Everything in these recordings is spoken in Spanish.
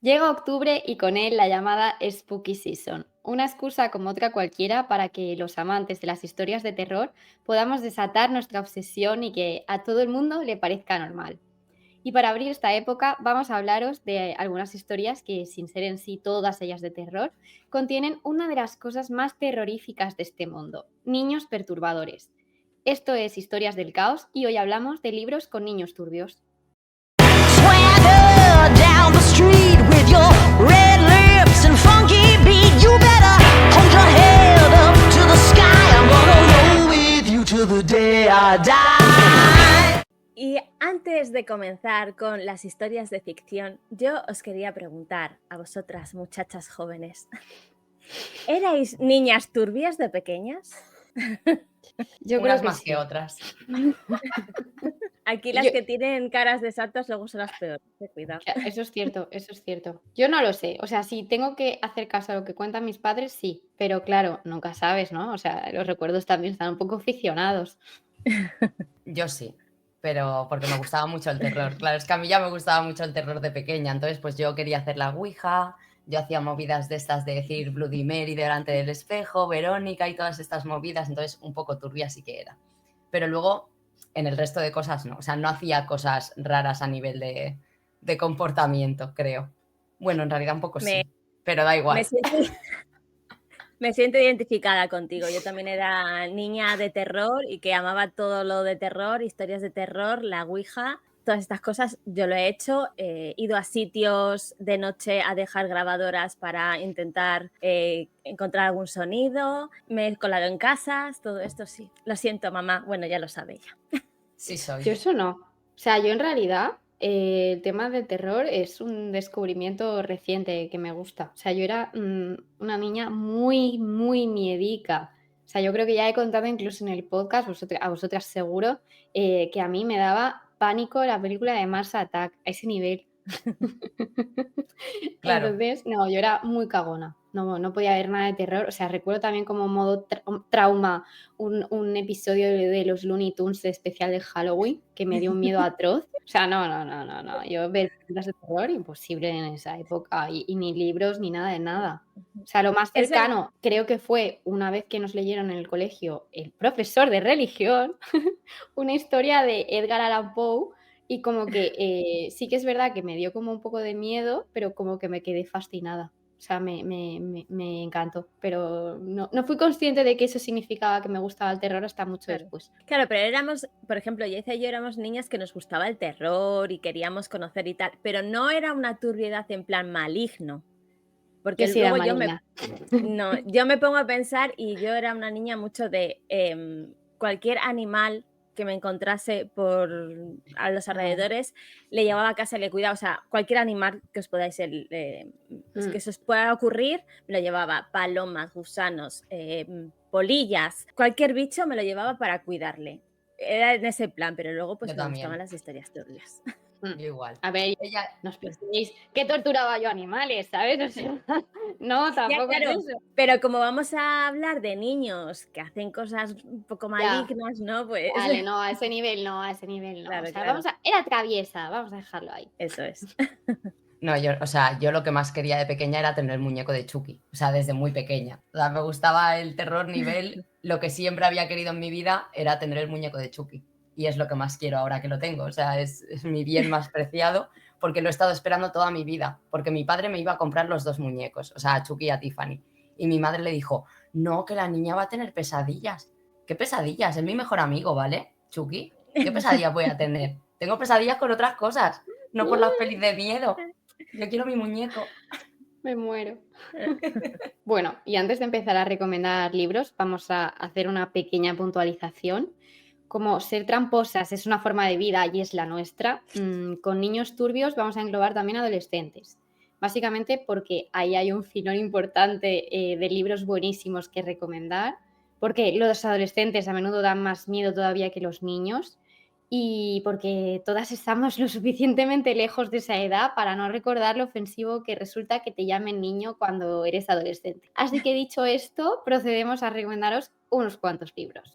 Llega octubre y con él la llamada Spooky Season, una excusa como otra cualquiera para que los amantes de las historias de terror podamos desatar nuestra obsesión y que a todo el mundo le parezca normal. Y para abrir esta época vamos a hablaros de algunas historias que, sin ser en sí todas ellas de terror, contienen una de las cosas más terroríficas de este mundo, niños perturbadores. Esto es Historias del Caos y hoy hablamos de libros con niños turbios. Swagger down the street with your red lips and funky beat. You better hold your head up to the sky. I'm gonna roll with you till the day I die. Y antes de comenzar con las historias de ficción, yo os quería preguntar a vosotras, muchachas jóvenes, ¿erais niñas turbias de pequeñas? Yo Unas creo que más sí. que otras. Aquí las Yo- que tienen caras de santos luego son las peores, cuidado. Eso es cierto, eso es cierto. Yo no lo sé, o sea, si tengo que hacer caso a lo que cuentan mis padres, sí, pero claro, nunca sabes, ¿no? O sea, los recuerdos también están un poco ficcionados. Yo sí, pero porque me gustaba mucho el terror. Claro, es que a mí ya me gustaba mucho el terror de pequeña, entonces pues yo quería hacer la ouija, yo hacía movidas de estas de decir Bloody Mary delante del espejo, Verónica y todas estas movidas, entonces un poco turbia sí que era. Pero luego en el resto de cosas no, o sea, no hacía cosas raras a nivel de comportamiento, creo. Bueno, en realidad un poco Me- sí, pero da Me igual. siento identificada contigo. Yo también era niña de terror y que amaba todo lo de terror, historias de terror, la ouija, todas estas cosas. Yo lo he hecho, he ido a sitios de noche a dejar grabadoras para intentar encontrar algún sonido, me he colado en casas, todo esto sí. Lo siento, mamá. Bueno, ya lo sabe ella. Sí soy. Yo eso no. O sea, yo en realidad el tema del terror es un descubrimiento reciente que me gusta. O sea, yo era una niña muy, muy miedica. O sea, yo creo que ya he contado incluso en el podcast, a vosotras seguro, que a mí me daba pánico la película de Mars Attack, a ese nivel. Claro. Entonces, no, yo era muy cagona. No podía ver nada de terror. O sea, recuerdo también como modo trauma un episodio de los Looney Tunes de especial de Halloween que me dio un miedo atroz. O sea, no. Yo ver películas de terror imposible en esa época y ni libros ni nada de nada. O sea, lo más Es cercano creo que fue una vez que nos leyeron en el colegio el profesor de religión una historia de Edgar Allan Poe y como que sí que es verdad que me dio como un poco de miedo, pero como que me quedé fascinada. O sea, me encantó, pero no fui consciente de que eso significaba que me gustaba el terror hasta mucho Claro. después. Claro, pero éramos, por ejemplo, Yaiza y yo éramos niñas que nos gustaba el terror y queríamos conocer y tal, pero no era una turbiedad en plan maligno. Porque Yo sí era luego maligna. yo me pongo a pensar y yo era una niña mucho de cualquier animal que me encontrase a los alrededores, le llevaba a casa y le cuidaba. O sea, cualquier animal que os podáis, que se os pueda ocurrir, me lo llevaba. Palomas, gusanos, polillas, cualquier bicho me lo llevaba para cuidarle. Era en ese plan, pero luego pues Yo me también. gustaban las historias turbias. Yo igual. A ver, Ella, no os penséis que torturaba yo animales, ¿sabes? O sea, no, Ya, tampoco claro, es eso. pero como vamos a hablar de niños que hacen cosas un poco Ya. malignas, ¿no? Pues Vale, no, a ese nivel no, a ese nivel no. Claro, O sea, claro. era traviesa, vamos a dejarlo ahí. Eso es. No, yo lo que más quería de pequeña era tener el muñeco de Chucky, o sea, desde muy pequeña. O sea, me gustaba el terror nivel, lo que siempre había querido en mi vida era tener el muñeco de Chucky. Y es lo que más quiero ahora que lo tengo, o sea, es mi bien más preciado porque lo he estado esperando toda mi vida, porque mi padre me iba a comprar los dos muñecos, o sea, a Chucky y a Tiffany. Y mi madre le dijo, no, que la niña va a tener pesadillas. ¿Qué pesadillas? Es mi mejor amigo, ¿vale? Chucky, ¿qué pesadillas voy a tener? Tengo pesadillas con otras cosas, no por las pelis de miedo. Yo quiero mi muñeco. Me muero. Bueno, y antes de empezar a recomendar libros, vamos a hacer una pequeña puntualización. Como ser tramposas es una forma de vida y es la nuestra, con niños turbios vamos a englobar también adolescentes. Básicamente porque ahí hay un filón importante de libros buenísimos que recomendar, porque los adolescentes a menudo dan más miedo todavía que los niños y porque todas estamos lo suficientemente lejos de esa edad para no recordar lo ofensivo que resulta que te llamen niño cuando eres adolescente. Así que dicho esto, procedemos a recomendaros unos cuantos libros.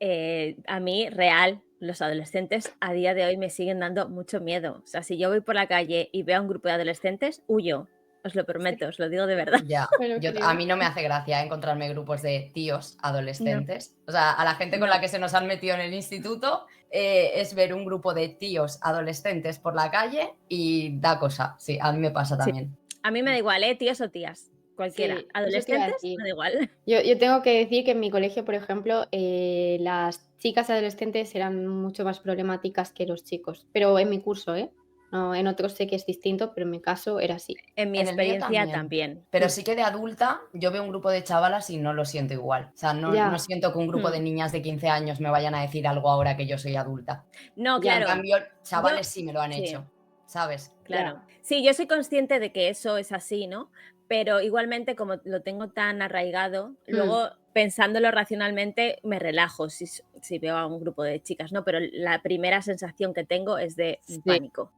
A mí, real, los adolescentes a día de hoy me siguen dando mucho miedo. O sea, si yo voy por la calle y veo a un grupo de adolescentes, huyo. os lo prometo, os lo digo de verdad. Ya, Bueno, a creo. mí no me hace gracia encontrarme grupos de tíos No, adolescentes. O sea, a la gente con no. la que se nos han metido en el instituto es ver un grupo de tíos adolescentes por la calle y da cosa. Sí, a mí me pasa Sí. también. A mí me da igual, tíos o tías, cualquiera. Sí, eso te iba a Adolescentes, decir. me da igual. Yo tengo que decir que en mi colegio, por ejemplo, las chicas adolescentes eran mucho más problemáticas que los chicos. Pero en mi curso, ¿eh? No, en otros sé que es distinto, pero en mi caso era así. En mi En el mío experiencia también. también. Pero sí que de adulta yo veo un grupo de chavalas y no lo siento igual. O sea, no Ya, siento que un grupo de niñas de 15 años me vayan a decir algo ahora que yo soy adulta. No, ya, En claro, cambio, yo chavales sí me lo han sí, hecho, ¿sabes? claro. ya. Sí, yo soy consciente de que eso es así, ¿no? Pero igualmente, como lo tengo tan arraigado, luego pensándolo racionalmente me relajo si veo a un grupo de chicas, ¿no? Pero la primera sensación que tengo es de Sí. pánico.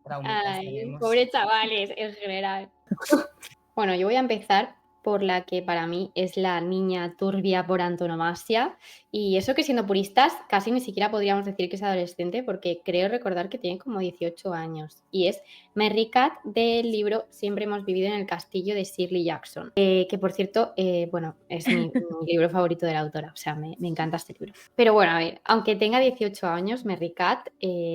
Traumitas Ay, tenemos. pobres chavales en general. Bueno, yo voy a empezar por la que para mí es la niña turbia por antonomasia. Y eso que siendo puristas, casi ni siquiera podríamos decir que es adolescente, porque creo recordar que tiene como 18 años. Y es Merry Cat del libro Siempre hemos vivido en el castillo de Shirley Jackson. Que por cierto, bueno, es mi libro favorito de la autora. O sea, me encanta este libro. Pero bueno, a ver, aunque tenga 18 años, Merry Cat,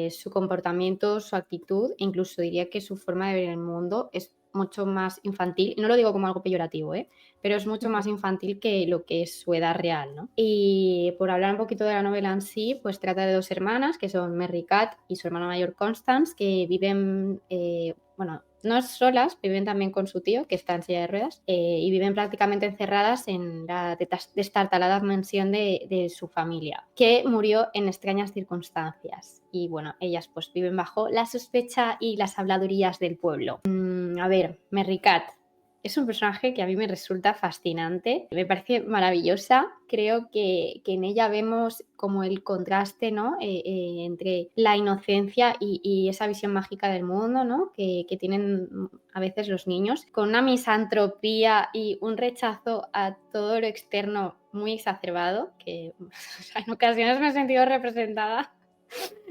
su comportamiento, su actitud, incluso diría que su forma de ver el mundo es mucho más infantil, y no lo digo como algo peyorativo, pero es mucho más infantil que lo que es su edad real, ¿no? Y por hablar un poquito de la novela en sí, pues trata de dos hermanas, que son Merry Cat y su hermana mayor Constance, que viven, bueno, no solas, viven también con su tío, que está en silla de ruedas, y viven prácticamente encerradas en la destartalada mansión de su familia, que murió en extrañas circunstancias. Y bueno, ellas pues viven bajo la sospecha y las habladurías del pueblo. A ver, Merry Cat es un personaje que a mí me resulta fascinante, me parece maravillosa. Creo que en ella vemos como el contraste, ¿no? Entre la inocencia y esa visión mágica del mundo, ¿no? Que tienen a veces los niños, con una misantropía y un rechazo a todo lo externo muy exacerbado, que o sea, en ocasiones me he sentido representada.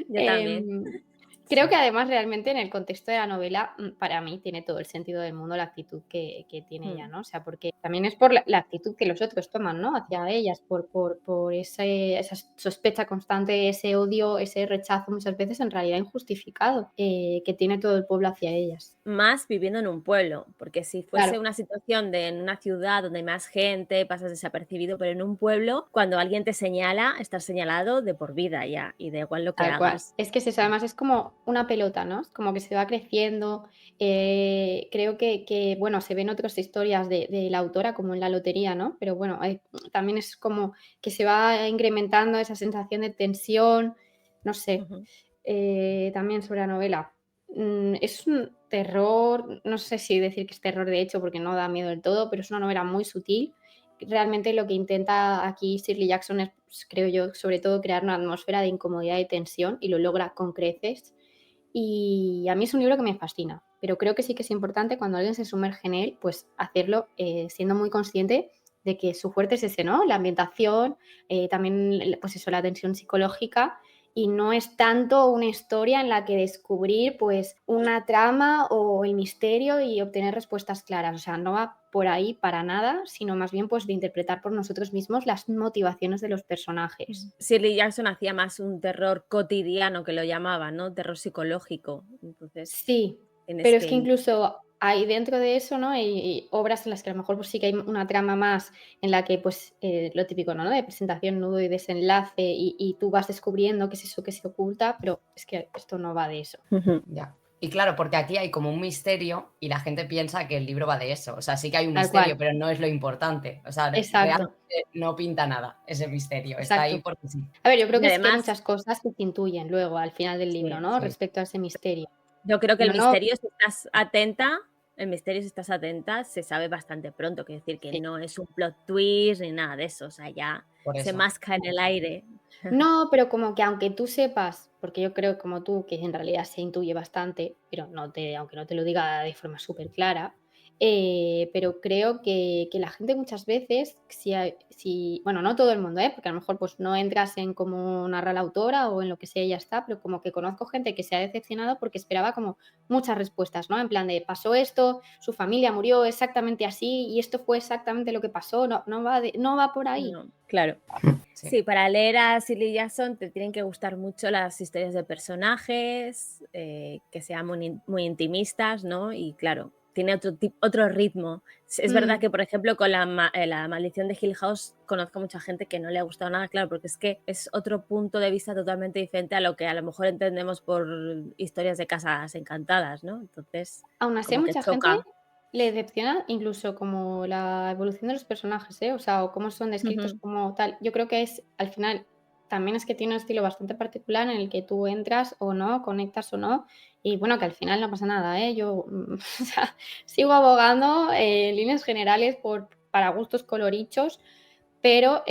Yo también. Creo que además realmente en el contexto de la novela, para mí tiene todo el sentido del mundo la actitud que tiene ella, ¿no? O sea, porque también es por la actitud que los otros toman, ¿no? Hacia ellas, por esa sospecha constante, ese odio, ese rechazo muchas veces en realidad injustificado que tiene todo el pueblo hacia ellas. Más viviendo en un pueblo, porque si fuese Claro. una situación en una ciudad donde hay más gente, pasas desapercibido, pero en un pueblo, cuando alguien te señala, estás señalado de por vida ya, y da igual lo que Tal cual. hagas. Es que es eso, además es como una pelota, ¿no? Es como que se va creciendo. Creo que, bueno, se ven otras historias de la autora, como en La lotería, ¿no? Pero bueno, también es como que se va incrementando esa sensación de tensión, no sé. Ujú. También sobre la novela. Es un terror, no sé si decir que es terror de hecho, porque no da miedo del todo, pero es una novela muy sutil. Realmente lo que intenta aquí Shirley Jackson es, pues, creo yo, sobre todo crear una atmósfera de incomodidad y tensión, y lo logra con creces. Y a mí es un libro que me fascina, pero creo que sí que es importante cuando alguien se sumerge en él, pues hacerlo siendo muy consciente de que su fuerte es ese, ¿no? La ambientación, también, pues eso, la tensión psicológica, y no es tanto una historia en la que descubrir pues una trama o el misterio y obtener respuestas claras. O sea, no va por ahí para nada, sino más bien pues de interpretar por nosotros mismos las motivaciones de los personajes. Shirley Jackson hacía más un terror cotidiano, que lo llamaba, ¿no? Terror psicológico. Entonces, Sí, tienes pero es que que incluso hay dentro de eso, ¿no? Y obras en las que a lo mejor pues sí que hay una trama más en la que pues lo típico, ¿no? De presentación, nudo y desenlace, y tú vas descubriendo qué es eso que se oculta, pero es que esto no va de eso. Ujú. Ya. Y claro, porque aquí hay como un misterio y la gente piensa que el libro va de eso. O sea, sí que hay un Tal misterio, cual. pero no es lo importante. O sea, Exacto, realmente no pinta nada ese misterio. Está ahí exacto. porque sí. A ver, yo creo Y que es que hay además, muchas cosas que se intuyen luego al final del libro, sí, ¿no? Sí. Respecto a ese misterio. yo creo que el No, no, misterio, si estás atenta, el misterio, si estás atenta, se sabe bastante pronto. Quiero decir que sí. no es un plot twist ni nada de eso. O sea, ya Por se eso. masca en el aire. No, pero como que aunque tú sepas, porque yo creo como tú que en realidad se intuye bastante, pero aunque no te lo diga de forma súper clara, pero creo que la gente muchas veces, bueno, no todo el mundo, porque a lo mejor pues no entras en cómo narra la autora o en lo que sea y ya está, pero como que conozco gente que se ha decepcionado porque esperaba como muchas respuestas, ¿no? En plan de pasó esto, su familia murió exactamente así y esto fue exactamente lo que pasó, no va por ahí. No, claro. Sí. Sí, para leer a Shirley Jackson te tienen que gustar mucho las historias de personajes, que sean muy intimistas, ¿no? Y claro, tiene otro ritmo. Es verdad que, por ejemplo, con la maldición de Hill House conozco mucha gente que no le ha gustado nada, claro, porque es que es otro punto de vista totalmente diferente a lo que a lo mejor entendemos por historias de casas encantadas, ¿no? Entonces, Aún así, a como que mucha gente choca. le decepciona incluso como la evolución de los personajes, ¿eh? O sea, o cómo son descritos Ujú. como tal. Yo creo que es, al final, también es que tiene un estilo bastante particular en el que tú entras o no, conectas o no, y bueno, que al final no pasa nada, ¿eh? Yo, o sea, sigo abogando en líneas generales para gustos colorichos, pero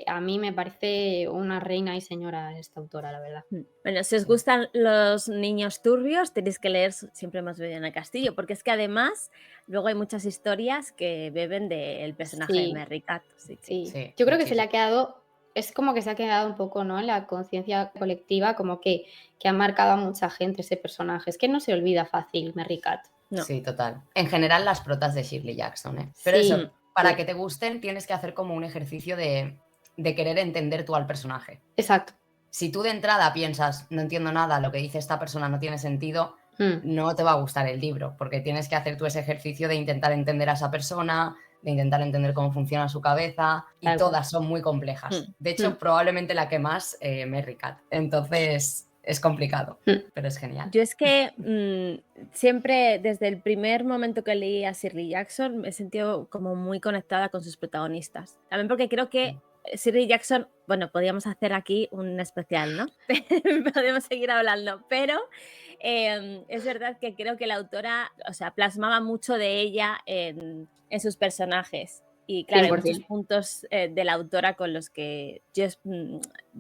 a mí me parece una reina y señora esta autora, la verdad. Bueno, si os Sí. gustan los niños turbios, tenéis que leer Siempre hemos vivido en el castillo, porque es que además luego hay muchas historias que beben del personaje de Sí. Merry Cat, así que Sí, Sí, yo creo que se le muchísimo. ha quedado, es como que se ha quedado un poco, ¿no? En la conciencia colectiva, como que ha marcado a mucha gente ese personaje. Es que no se olvida fácil, Merry Cat. no. Sí, total. En general, las protas de Shirley Jackson, ¿eh? Pero Sí, eso, para sí, que te gusten, tienes que hacer como un ejercicio de querer entender tú al personaje. exacto. Si tú de entrada piensas, no entiendo nada, lo que dice esta persona no tiene sentido, Mm, no te va a gustar el libro, porque tienes que hacer tú ese ejercicio de intentar entender a esa persona, de intentar entender cómo funciona su cabeza, y tal cual. todas son muy complejas. De Mm, hecho, probablemente la que más, Merry Cat. Entonces, es complicado, mm. pero es genial. Yo es que siempre, desde el primer momento que leí a Shirley Jackson, me he sentido como muy conectada con sus protagonistas. También porque creo que Shirley Jackson, bueno, podríamos hacer aquí un especial, ¿no? Podemos seguir hablando, pero es verdad que creo que la autora, o sea, plasmaba mucho de ella en sus personajes. Y claro, hay muchos 100%. puntos de la autora con los que yo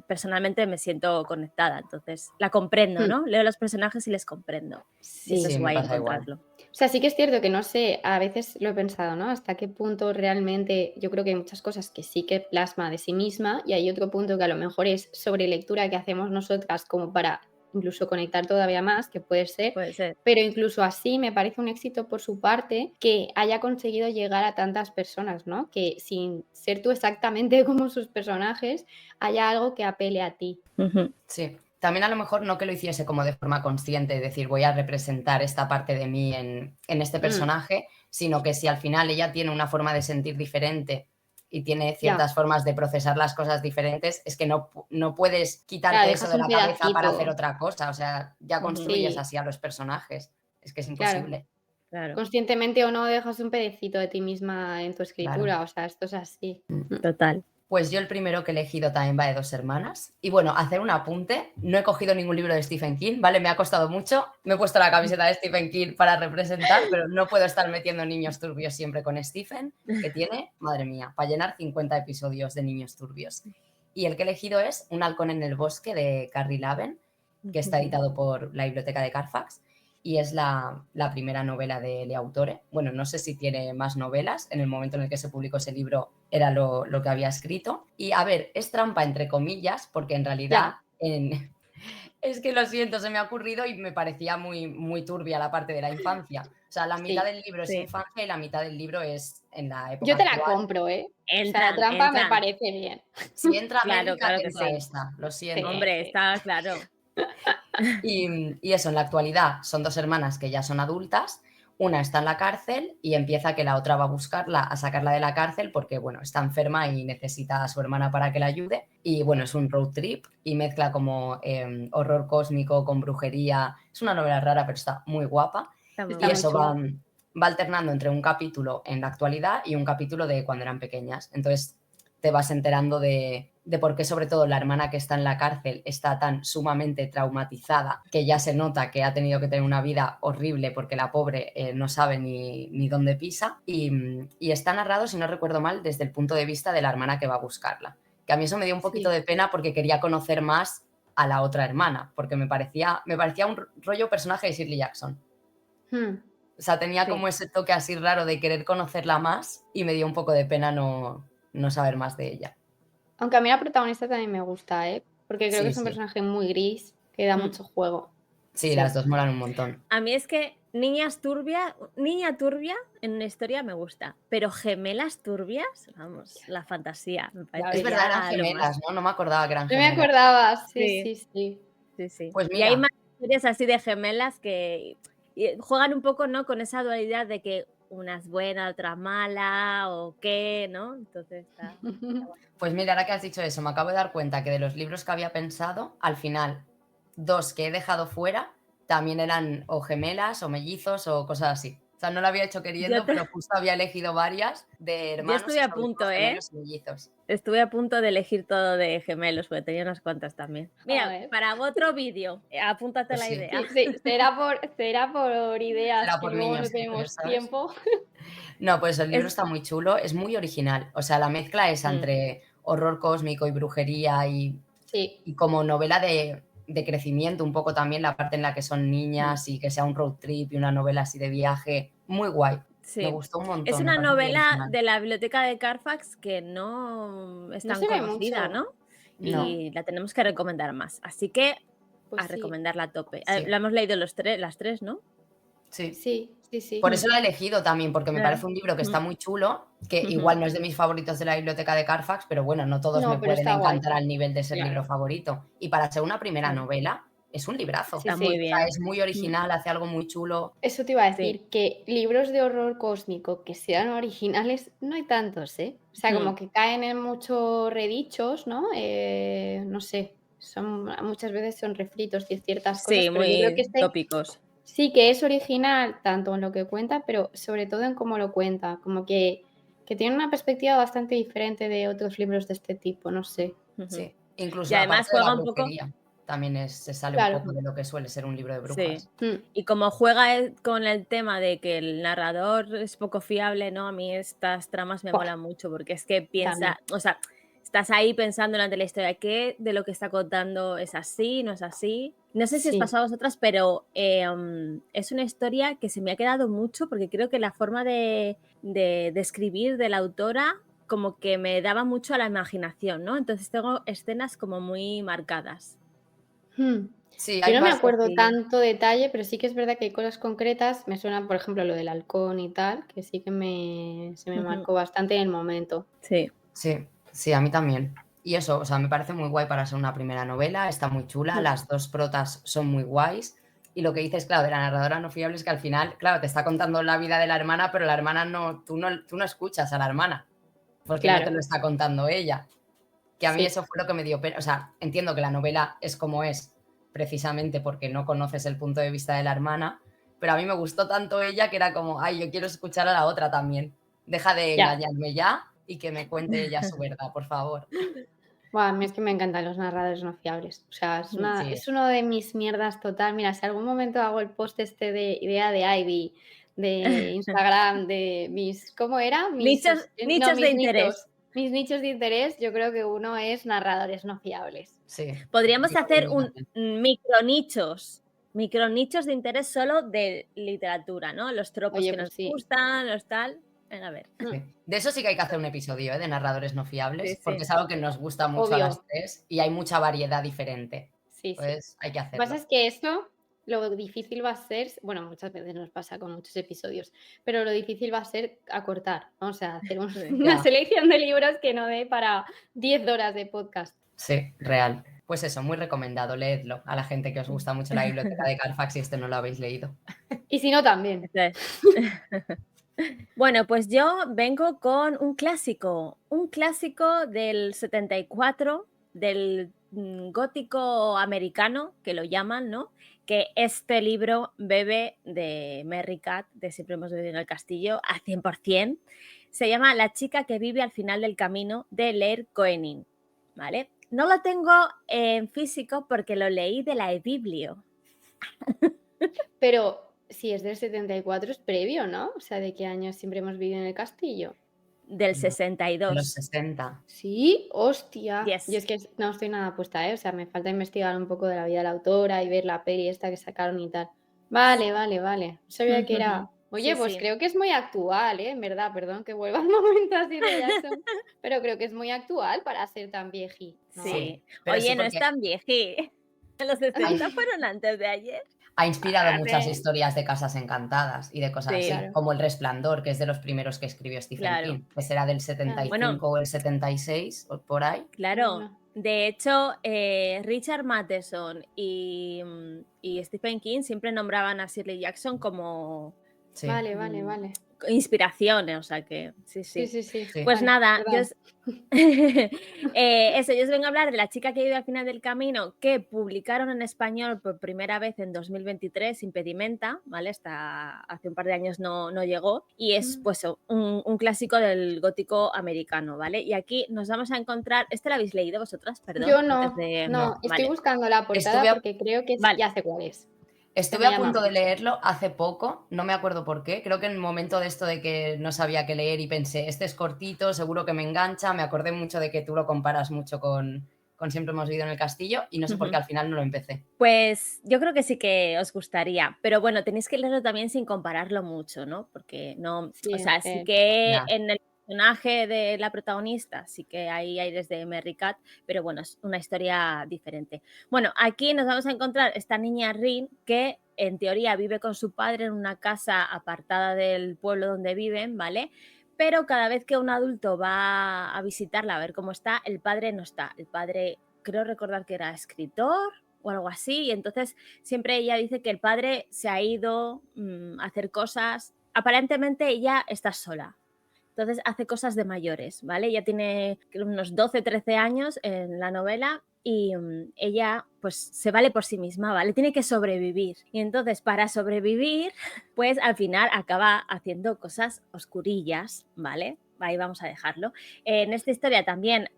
personalmente me siento conectada, entonces la comprendo, Mm, ¿no? Leo los personajes y les comprendo. Y eso sí. es Sí, me guay pasa igual. encontrarlo. O sea, sí que es cierto que no sé, a veces lo he pensado, ¿no? Hasta qué punto realmente yo creo que hay muchas cosas que sí que plasma de sí misma y hay otro punto que a lo mejor es sobre lectura que hacemos nosotras como para incluso conectar todavía más, que puede ser, Puede ser. pero incluso así me parece un éxito por su parte que haya conseguido llegar a tantas personas, ¿no? Que sin ser tú exactamente como sus personajes, haya algo que apele a ti. Ujú. Sí, también a lo mejor no que lo hiciese como de forma consciente, es decir, voy a representar esta parte de mí en este Mm, personaje, sino que si al final ella tiene una forma de sentir diferente y tiene ya, ciertas formas de procesar las cosas diferentes, es que no puedes claro, quitarte eso dejas de un la cabeza para hacer pedacito. otra cosa, o sea, ya Ujú. construyes Sí, así a los personajes, es que es claro. imposible, Claro, Conscientemente o no, dejas un pedacito de ti misma en tu claro. escritura, o sea, esto es así. total. Pues yo el primero que he elegido también va de Dos hermanas. Y bueno, hacer un apunte, no he cogido ningún libro de Stephen King, ¿vale? Me ha costado mucho, me he puesto la camiseta de Stephen King para representar, pero no puedo estar metiendo niños turbios siempre con Stephen, que tiene, madre mía, para llenar 50 episodios de niños turbios. Y el que he elegido es Un halcón en el bosque de Carrie Laven, que está editado por la Biblioteca de Carfax y es la primera novela de Autore. Bueno, no sé si tiene más novelas, en el momento en el que se publicó ese libro era lo que había escrito. Y a ver, es trampa entre comillas, porque en realidad Ya, es que lo siento, se me ha ocurrido y me parecía muy, muy turbia la parte de la infancia. O sea, la mitad sí. del libro es Sí. infancia y la mitad del libro es en la época Yo te la actual. compro, ¿eh? O sea, la Entran, trampa me entran. parece bien. Si entra Claro, América, claro que entra sí. esta, lo siento. Sí, Hombre, sí. está claro. Y eso, en la actualidad son dos hermanas que ya son adultas, una está en la cárcel y empieza que la otra va a buscarla, a sacarla de la cárcel porque, bueno, está enferma y necesita a su hermana para que la ayude. Y bueno, es un road trip y mezcla como horror cósmico con brujería. Es una novela rara, pero está muy guapa. Está muy Está Y muy guay. eso chula. va alternando entre un capítulo en la actualidad y un capítulo de cuando eran pequeñas. Entonces te vas enterando de por qué sobre todo la hermana que está en la cárcel está tan sumamente traumatizada que ya se nota que ha tenido que tener una vida horrible porque la pobre no sabe ni dónde pisa y está narrado, si no recuerdo mal, desde el punto de vista de la hermana que va a buscarla. Que a mí eso me dio un poquito Sí. de pena porque quería conocer más a la otra hermana, porque me parecía un rollo personaje de Shirley Jackson. Mm. O sea, tenía Sí. como ese toque así raro de querer conocerla más y me dio un poco de pena no saber más de ella. Aunque a mí la protagonista también me gusta, ¿eh? Porque creo que Sí, es un sí. personaje muy gris, que da Mm. mucho juego. Sí, Sí. las dos molan un montón. A mí es que niña turbia en una historia me gusta, pero gemelas turbias, vamos, la fantasía, me parece Es verdad, eran ya lo más. gemelas, ¿no? No me acordaba que eran No me gemelas. acordaba, sí, Sí. sí, sí. Sí, sí. Pues Y hay mira. más historias así de gemelas que juegan un poco, ¿no? Con esa dualidad de que una es buena, otra mala, o qué, ¿no? Entonces está guay. Pues mira, ahora que has dicho eso, me acabo de dar cuenta que de los libros que había pensado, al final, 2 que he dejado fuera también eran o gemelas o mellizos o cosas así. O sea, no lo había hecho queriendo, pero justo había elegido varias de hermanos estuve y a sobre todo punto, ¿eh? gemelos y mellizos. Estuve a punto de elegir todo de gemelos, porque tenía unas cuantas también. Mira, Joder. para otro vídeo, apúntate Pues la sí. idea. Sí, sí, será por ideas, Será que por luego no niños Twitter, tenemos ¿sabes? tiempo. No, pues el libro Es- está muy chulo, es muy original. O sea, la mezcla es Mm. entre horror cósmico y brujería Sí, y como novela de crecimiento, un poco también la parte en la que son niñas y que sea un road trip y una novela así de viaje. Muy guay. Me Sí. gustó un montón. Es me una parece muy novela original. de la biblioteca de Carfax que no es no tan se ve conocida, mucho. ¿no? No. Y la tenemos que recomendar más. Así que Pues a sí, recomendarla a tope. Sí. La hemos leído las tres, ¿no? Sí. sí, sí, sí. Por eso la he elegido también, porque me Claro. parece un libro que está Mm. muy chulo, que Ujú. igual no es de mis favoritos de la biblioteca de Carfax, pero bueno, no todos No, me pero pueden está guay. encantar al nivel de ser Claro. libro favorito. Y para ser una primera Mm. novela, es un librazo. Sí, Está muy sí. O sea, bien. es muy original, hace algo muy chulo. Eso te iba a Sí. decir, que libros de horror cósmico que sean originales no hay tantos, ¿eh? O sea, como Mm. que caen en muchos redichos, ¿no? No sé, muchas veces son refritos de ciertas cosas, Sí, pero yo creo que muy este tópicos. sí que es original, tanto en lo que cuenta, pero sobre todo en cómo lo cuenta, como que tiene una perspectiva bastante diferente de otros libros de este tipo, no sé. Ujú. Sí. Incluso Y la además parte de la juega un poco. brujería también se sale un Claro. poco de lo que suele ser un libro de Sí. brujas. Y como juega con el tema de que el narrador es poco fiable, ¿no? A mí estas tramas me Buah, molan mucho porque es que también. piensa, o sea, estás ahí pensando durante la historia, ¿qué de lo que está contando es así, no es así? No sé si os Sí. pasó a vosotras, pero es una historia que se me ha quedado mucho porque creo que la forma de escribir de la autora como que me daba mucho a la imaginación, ¿no? Entonces tengo escenas como muy marcadas. Sí, Yo hay no me más acuerdo así. tanto detalle, pero sí que es verdad que hay cosas concretas. Me suena, por ejemplo, lo del halcón y tal, que sí que se me Ujú. marcó bastante en el momento. Sí. Sí, sí, a mí también. Y eso, o sea, me parece muy guay para ser una primera novela, está muy chula, Mm. las dos protas son muy guays. Y lo que dices, claro, de la narradora no fiable es que al final, claro, te está contando la vida de la hermana, pero la hermana tú no escuchas a la hermana, porque no te Claro, lo está contando ella. Que a mí sí. eso fue lo que me dio pena. O sea, entiendo que la novela es como es, precisamente porque no conoces el punto de vista de la hermana, pero a mí me gustó tanto ella que era como, ay, yo quiero escuchar a la otra también. Deja de Ya. engañarme ya y que me cuente ella su verdad, por favor. Buah, a mí es que me encantan los narradores no fiables. O sea, Sí, es uno de mis mierdas total. Mira, si algún momento hago el post este de idea de Ivy, de Instagram, de mis, ¿cómo era? Nichos No, de interés. mis nichos de interés, yo creo que uno es narradores no fiables. sí. Podríamos Digo, hacer yo también. micronichos de interés solo de literatura, ¿no? Los tropos Oye, que pues nos sí. gustan, los tal. Venga, a ver. Mm, Sí. De eso sí que hay que hacer un episodio, ¿eh? De narradores no Sí, fiables, porque sí. es algo que nos gusta mucho a las obvio. tres y hay mucha variedad diferente. Sí, sí. Pues hay que Lo que pasa hacerlo. es que eso, lo difícil va a ser, bueno, muchas veces nos pasa con muchos episodios, pero lo difícil va a ser acortar, ¿no? O sea, hacer Sí. una Ya. selección de libros que no dé para 10 horas de podcast. Sí, real. Pues eso, muy recomendado, leedlo a la gente que os gusta mucho la biblioteca de Carfax y este no lo habéis leído. Y si no, también. Eso es. Bueno, pues yo vengo con un clásico del 74, del gótico americano, que lo llaman, ¿no? Que este libro bebe de Merry Cat, de Siempre hemos vivido en el castillo, al 100%. Se llama La chica que vive al final del camino, de Laird Coenin, ¿vale? No lo tengo en físico porque lo leí de la eBiblio. Pero si es del 74 es previo, ¿no? O sea, ¿de qué año siempre hemos vivido en el castillo? Del De los 62. 60. Sí, hostia. Yes. Yo es que no estoy nada puesta, ¿eh? O sea, me falta investigar un poco de la vida de la autora y ver la peli esta que sacaron y tal. Vale, vale, vale. No sabía que era... Oye, Sí, pues sí. creo que es muy actual, ¿eh? En verdad, perdón que vuelva al momento así de Jackson, pero creo que es muy actual para ser tan vieji, ¿no? Sí. pero sí Oye, no es porque tan viejí. Los ha, 60 ins- fueron antes de ayer. ha inspirado muchas Vale. historias de casas encantadas y de cosas así, Sí, Claro. como El Resplandor, que es de los primeros que escribió Stephen claro. King, que será del Claro. Bueno, 75 o el 76 o por ahí. claro. Anda. De hecho, Richard Matheson y Stephen King siempre nombraban a Shirley Jackson como Sí, Vale, vale, vale. inspiraciones, o sea que sí, Sí, sí. sí, sí. sí. Pues Vale, nada, perdón. yo os vengo a hablar de La chica que vive al final del camino, que publicaron en español por primera vez en 2023, Impedimenta, ¿vale? Hasta hace un par de años no llegó, y es Mm. pues un clásico del gótico americano, ¿vale? Y aquí nos vamos a encontrar, ¿este lo habéis leído vosotras? Perdón, Yo antes no, de... no, estoy Vale, buscando la portada Estuve a, porque creo que vale. ya sé cuál es. Que estuve me a llama punto de mucho. leerlo hace poco, no me acuerdo por qué, creo que en el momento de esto de que no sabía qué leer y pensé, este es cortito, seguro que me engancha, me acordé mucho de que tú lo comparas mucho con Siempre hemos vivido en el castillo y no sé por qué Ujú. al final no lo empecé. Pues yo creo que sí que os gustaría, pero bueno, tenéis que leerlo también sin compararlo mucho, ¿no? Porque no, o Sí, sea, sí hacer. que Ya. en el personaje de la protagonista sí que hay aires de Mary Cat, pero bueno, es una historia diferente. Bueno, aquí nos vamos a encontrar esta niña Rin que en teoría vive con su padre en una casa apartada del pueblo donde viven, ¿vale? Pero cada vez que un adulto va a visitarla a ver cómo está, el padre no está. El padre, creo recordar que era escritor o algo así, y entonces siempre ella dice que el padre se ha ido a hacer cosas. Aparentemente ella está sola. Entonces hace cosas de mayores, ¿vale? Ella tiene unos 12, 13 años en la novela y ella pues se vale por sí misma, ¿vale? Tiene que sobrevivir. Y entonces para sobrevivir, pues al final acaba haciendo cosas oscurillas, ¿vale? Ahí vamos a dejarlo. En esta historia también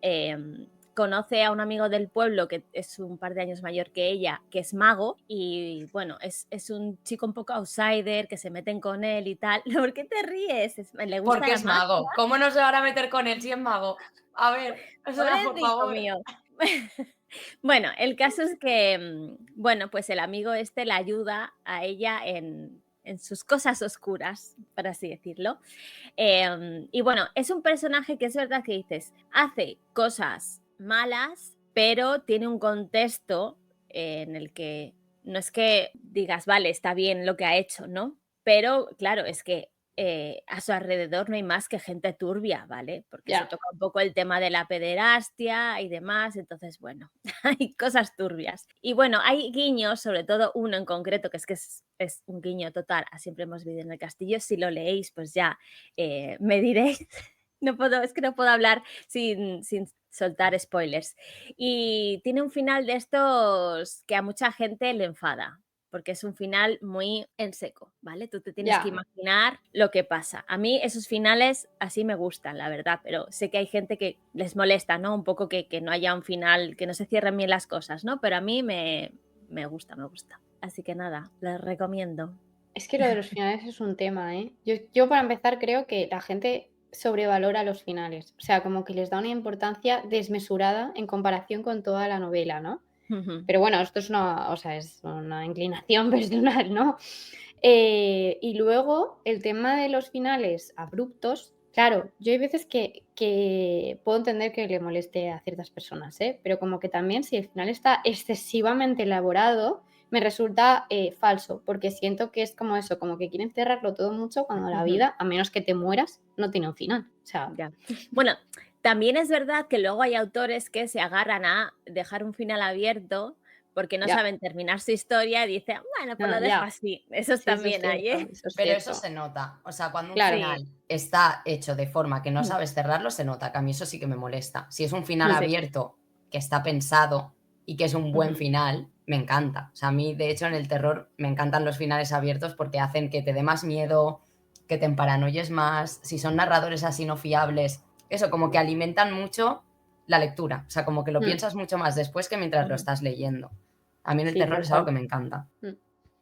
conoce a un amigo del pueblo que es un par de años mayor que ella, que es mago, y bueno, es un chico un poco outsider, que se meten con él y tal. ¿Por qué te ríes? ¿Le gusta Porque la es magia? mago. ¿Cómo no se van a meter con él si es mago? A ver, o sea, por Pobrecito favor. mío. Bueno, el caso es que, bueno, pues el amigo este la ayuda a ella en sus cosas oscuras, por así decirlo. Y bueno, es un personaje que es verdad que dices, hace cosas malas, pero tiene un contexto en el que no es que digas, vale, está bien lo que ha hecho, ¿no? Pero claro, es que a su alrededor no hay más que gente turbia, ¿vale? Porque se Ya. toca un poco el tema de la pederastia y demás, entonces, bueno, hay cosas turbias. Y bueno, hay guiños, sobre todo uno en concreto, que es un guiño total a Siempre hemos vivido en el castillo. Si lo leéis, pues ya me diréis. No puedo, es que no puedo hablar sin soltar spoilers. Y tiene un final de estos que a mucha gente le enfada, porque es un final muy en seco, ¿vale? Tú te tienes que Ya. imaginar lo que pasa. A mí esos finales así me gustan, la verdad, pero sé que hay gente que les molesta, ¿no? Un poco que no haya un final, que no se cierren bien las cosas, ¿no? Pero a mí me gusta, me gusta. Así que nada, les recomiendo. Es que lo de los finales es un tema, ¿eh? Yo para empezar creo que la gente sobrevalora los finales. O sea, como que les da una importancia desmesurada en comparación con toda la novela, ¿no? Ujú. Pero bueno, esto es una, o sea, es una inclinación personal, ¿no? Y luego el tema de los finales abruptos, claro, yo hay veces que puedo entender que le moleste a ciertas personas, ¿eh? Pero como que también si el final está excesivamente elaborado, me resulta falso, porque siento que es como eso, como que quieren cerrarlo todo mucho cuando la Ujú. vida, a menos que te mueras, no tiene un final. O sea, Ya. Bueno, también es verdad que luego hay autores que se agarran a dejar un final abierto porque no ya, saben terminar su historia y dicen, bueno, pues no, lo dejo ya. así. Esos Sí, eso es también hay, cierto, ¿eh? eso es Pero eso cierto. se nota. O sea, cuando un Claro. Sí, final está hecho de forma que no Mm, sabes cerrarlo, se nota, que a mí eso sí que me molesta. Si es un final sí. abierto, que está pensado y que es un buen Ujú. final, me encanta. O sea, a mí, de hecho, en el terror me encantan los finales abiertos porque hacen que te dé más miedo, que te emparanoies más. Si son narradores así no fiables, eso, como que alimentan mucho la lectura. O sea, como que lo Mm, piensas mucho más después que mientras lo Ujú. estás leyendo. A mí en el sí, terror tal es algo cual. que me encanta. Mm.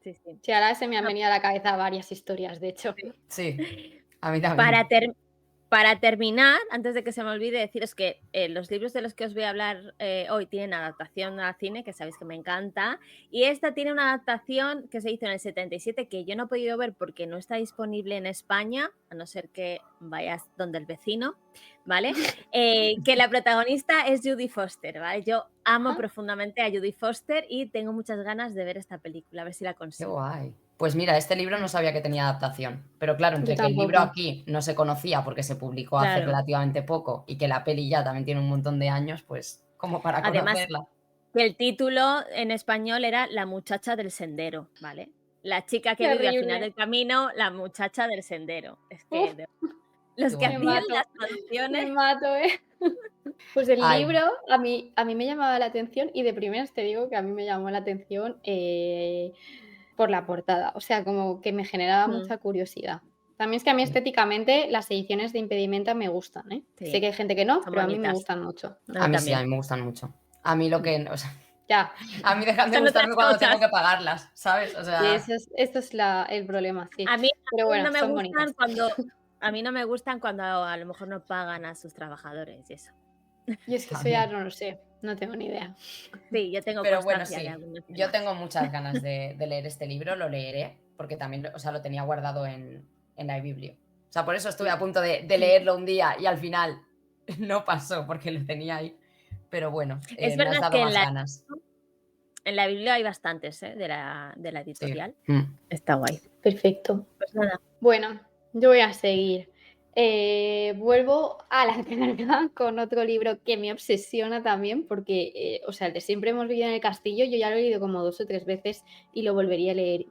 Sí, sí. Sí, ahora se me han No, venido a la cabeza varias historias, de hecho. Sí, a mí también. Para, para terminar, antes de que se me olvide deciros que los libros de los que os voy a hablar hoy tienen adaptación al cine, que sabéis que me encanta, y esta tiene una adaptación que se hizo en el 77 que yo no he podido ver porque no está disponible en España, a no ser que vayas donde el vecino, ¿vale? Que la protagonista es Jodie Foster, ¿vale? Yo amo profundamente a Jodie Foster y tengo muchas ganas de ver esta película, a ver si la Qué consigo. guay. Pues mira, este libro no sabía que tenía adaptación, pero claro, entre Yo que el libro tampoco. aquí no se conocía porque se publicó hace Claro. relativamente poco y que la peli ya también tiene un montón de años, pues como para Además, conocerla. que el título en español era La muchacha del sendero, ¿vale? La chica que vive al final Terrible. del camino, la muchacha del sendero. Es Uf, que los Qué que me bonito. hacían las mato. traducciones. Me mato, ¿eh? Pues el Ay, libro a mí me llamaba la atención y de primeras te digo que a mí me llamó la atención por la portada, o sea, como que me generaba mucha curiosidad. También es que a mí estéticamente las ediciones de Impedimenta me gustan, ¿eh? Sé que Sí, hay gente que no, son pero a mí me bonitas. gustan mucho. A a mí mí sí, a también. mí me gustan mucho. A mí lo que, o sea, Ya, a mí dejan de Son otras gustarme cuando tengo cosas. que pagarlas, ¿sabes? O y sea, eso es el problema, sí. A mí Pero bueno, no me son gustan bonitas. cuando a mí no me gustan cuando a lo mejor no pagan a sus trabajadores y eso. Y es que eso ya también. no lo sé, no tengo ni idea. Sí, yo tengo Pero bueno, constancia de sí, algunos yo temas. tengo muchas ganas de leer este libro, lo leeré, porque también, o sea, lo tenía guardado en la Biblio. O sea, por eso estuve a punto de leerlo un día y al final no pasó porque lo tenía ahí. Pero bueno, Es me has verdad dado que más ganas. en la Biblia hay bastantes, de la Sí. editorial. Mm. Está guay. Perfecto. Pues nada. Bueno, yo voy a seguir. Vuelvo a la verdad con otro libro que me obsesiona también porque, o sea, el de Siempre hemos vivido en el castillo, yo ya lo he leído como 2 o 3 veces y lo volvería a leer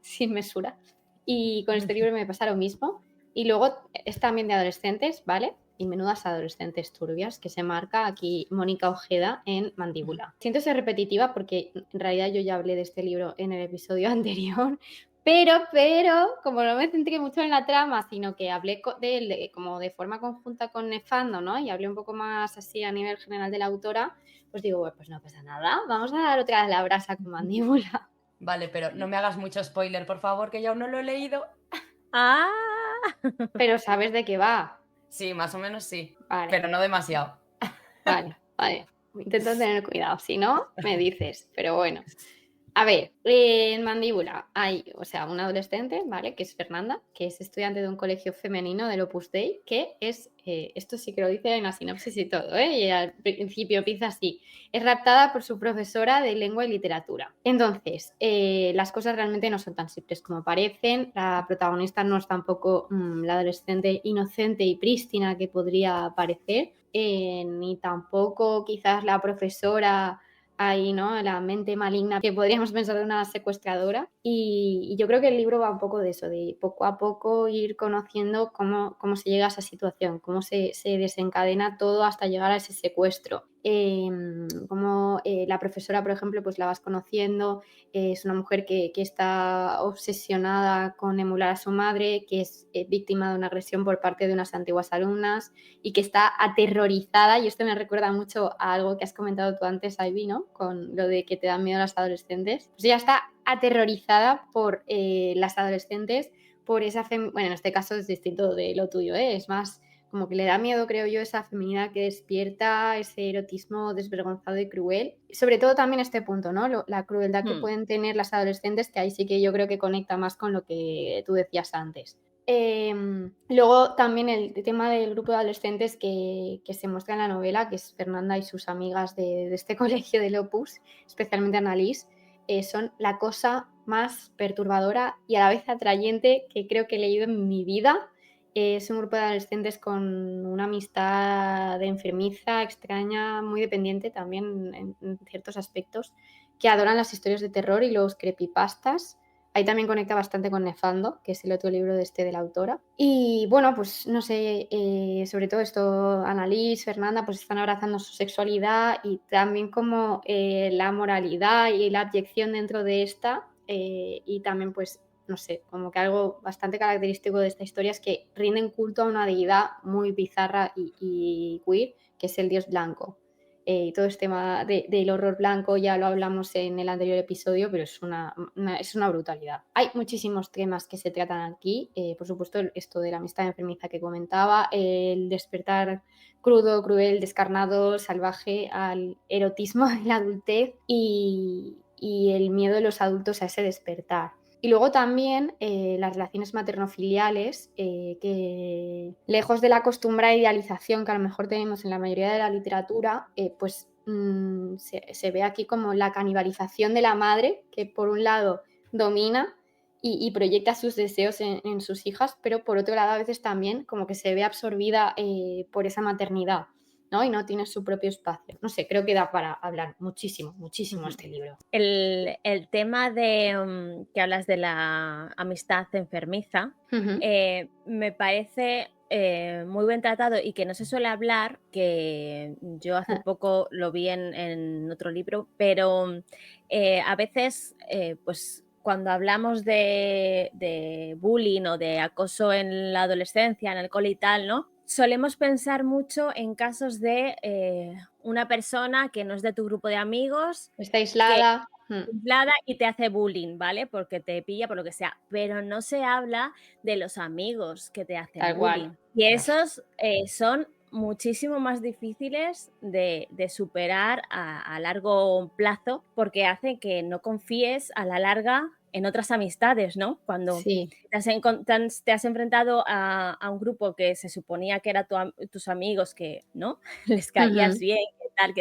sin mesura. Y con este libro me pasa lo mismo. Y luego es también de adolescentes, ¿vale? Y menudas adolescentes turbias que se marca aquí Mónica Ojeda en Mandíbula. Siento ser repetitiva porque en realidad yo ya hablé de este libro en el episodio anterior, pero, como no me centré mucho en la trama, sino que hablé de él como de forma conjunta con Nefando, ¿no? Y hablé un poco más así a nivel general de la autora, pues digo, bueno, pues no pasa nada, vamos a dar otra vez la brasa con Mandíbula. Vale, pero no me hagas mucho spoiler, por favor, que yo aún no lo he leído. ¡Ah! Pero sabes de qué va. Sí, más o menos sí, Vale, pero no demasiado. vale. Intento tener cuidado, si no, me dices, pero bueno. A ver, en Mandíbula hay, o sea, una adolescente, ¿vale? Que es Fernanda, que es estudiante de un colegio femenino del Opus Dei, que es, esto sí que lo dice en la sinopsis y todo, ¿eh? Y al principio empieza así, es raptada por su profesora de lengua y literatura. Entonces, las cosas realmente no son tan simples como parecen, la protagonista no es tampoco la adolescente inocente y prístina que podría parecer, ni tampoco quizás la profesora ahí, ¿no? La mente maligna que podríamos pensar de una secuestradora. Y yo creo que el libro va un poco de eso, de poco a poco ir conociendo cómo se llega a esa situación, cómo se desencadena todo hasta llegar a ese secuestro. Como la profesora, por ejemplo, pues la vas conociendo, es una mujer que está obsesionada con emular a su madre, que es víctima de una agresión por parte de unas antiguas alumnas y que está aterrorizada, y esto me recuerda mucho a algo que has comentado tú antes, Ivy, ¿no? Con lo de que te dan miedo las adolescentes. Pues ella está aterrorizada por las adolescentes, por esa bueno, en este caso es distinto de lo tuyo, ¿eh? Es más como que le da miedo, creo yo, esa feminidad que despierta, ese erotismo desvergonzado y cruel. Sobre todo también este punto, ¿no? La crueldad que pueden tener las adolescentes, que ahí sí que yo creo que conecta más con lo que tú decías antes. Luego también el tema del grupo de adolescentes que se muestra en la novela, que es Fernanda y sus amigas de este colegio del Opus, especialmente Annalise, son la cosa más perturbadora y a la vez atrayente que creo que he leído en mi vida. Es un grupo de adolescentes con una amistad de enfermiza, extraña, muy dependiente también en ciertos aspectos, que adoran las historias de terror y los creepypastas. Ahí también conecta bastante con Nefando, que es el otro libro de la autora. Y bueno, pues no sé, sobre todo esto, Annalise, Fernanda, pues están abrazando su sexualidad y también como la moralidad y la abyección dentro de esta. Y también pues no sé, como que algo bastante característico de esta historia es que rinden culto a una deidad muy bizarra y queer, que es el dios blanco. y todo este tema del horror blanco ya lo hablamos en el anterior episodio, pero es una brutalidad. Hay muchísimos temas que se tratan aquí, por supuesto esto de la amistad enfermiza que comentaba, el despertar crudo, cruel, descarnado, salvaje al erotismo de la adultez y el miedo de los adultos a ese despertar. Y luego también las relaciones maternofiliales, que lejos de la acostumbrada idealización que a lo mejor tenemos en la mayoría de la literatura, pues se ve aquí como la canibalización de la madre, que por un lado domina y proyecta sus deseos en sus hijas, pero por otro lado a veces también como que se ve absorbida por esa maternidad, ¿no? Y no tiene su propio espacio. No sé, creo que da para hablar muchísimo, muchísimo este libro. El tema de que hablas de la amistad enfermiza, Ujú. me parece muy bien tratado y que no se suele hablar, que yo hace poco lo vi en otro libro, pero a veces, pues cuando hablamos de bullying o de acoso en la adolescencia, en el cole y tal, ¿no? Solemos pensar mucho en casos de una persona que no es de tu grupo de amigos, Está aislada. aislada y te hace bullying, ¿vale? Porque te pilla por lo que sea, pero no se habla de los amigos que te hacen Tal bullying. cual. Y esos son muchísimo más difíciles de superar a largo plazo porque hacen que no confíes a la larga en otras amistades, ¿no? Cuando Sí. te has enfrentado a un grupo que se suponía que eran tus amigos, que no les caías Ujú. bien, que tal,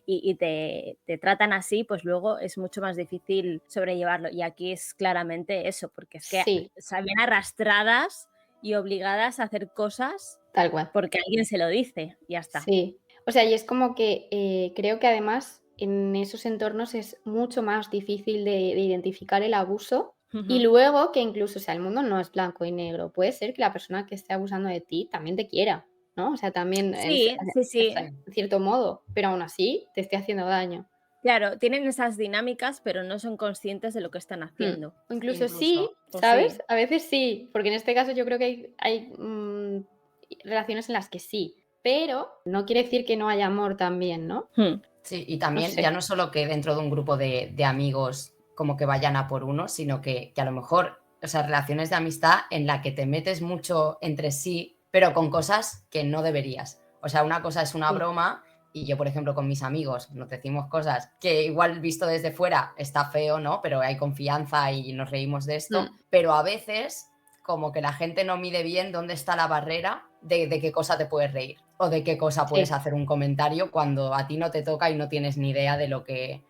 y te tratan así, pues luego es mucho más difícil sobrellevarlo. Y aquí es claramente eso, porque es que Sí, se ven arrastradas y obligadas a hacer cosas tal cual. porque alguien se lo dice, y ya está. Sí. O sea, y es como que creo que además en esos entornos es mucho más difícil de identificar el abuso y Ujú. luego que incluso, o sea, el mundo no es blanco y negro. Puede ser que la persona que esté abusando de ti también te quiera, ¿no? O sea, también Sí, sí, sí. en cierto modo, pero aún así te esté haciendo daño. Claro, tienen esas dinámicas, pero no son conscientes de lo que están haciendo. O incluso sí, Incluso, O sí. ¿sabes? A veces sí, porque en este caso yo creo que hay relaciones en las que sí, pero no quiere decir que no haya amor también, ¿no? sí, y No también sé. ya no solo que dentro de un grupo de amigos como que vayan a por uno, sino que a lo mejor, o sea, relaciones de amistad en la que te metes mucho entre sí, pero con cosas que no deberías. O sea, una cosa es una Sí. broma y yo, por ejemplo, con mis amigos nos decimos cosas que igual visto desde fuera está feo, ¿no? Pero hay confianza y nos reímos de esto, pero a veces como que la gente no mide bien dónde está la barrera de qué cosa te puedes reír o de qué cosa puedes Sí. hacer un comentario cuando a ti no te toca y no tienes ni idea de lo que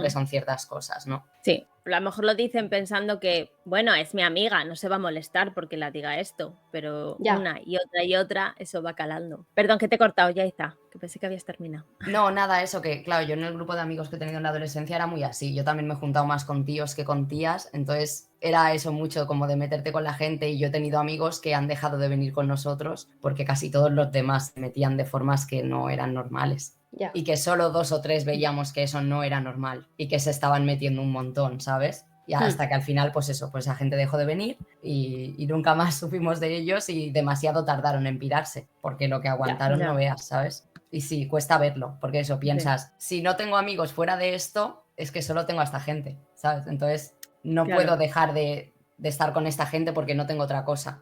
son ciertas cosas, ¿no? Sí, a lo mejor lo dicen pensando que, bueno, es mi amiga, no se va a molestar porque la diga esto, pero Ya. una y otra, eso va calando. Perdón, que te he cortado, ya está, que pensé que habías terminado. No, nada, eso que, claro, yo en el grupo de amigos que he tenido en la adolescencia era muy así. Yo también me he juntado más con tíos que con tías, entonces era eso mucho como de meterte con la gente y yo he tenido amigos que han dejado de venir con nosotros porque casi todos los demás se metían de formas que no eran normales. Ya. Y que solo 2 o 3 veíamos que eso no era normal y que se estaban metiendo un montón, ¿sabes? Y hasta que al final, pues eso, pues la gente dejó de venir y nunca más supimos de ellos y demasiado tardaron en pirarse, porque lo que aguantaron Ya. no veas, ¿sabes? Y sí, cuesta verlo, porque eso, piensas, si no tengo amigos fuera de esto, es que solo tengo a esta gente, ¿sabes? Entonces no Claro. puedo dejar de estar con esta gente porque no tengo otra cosa.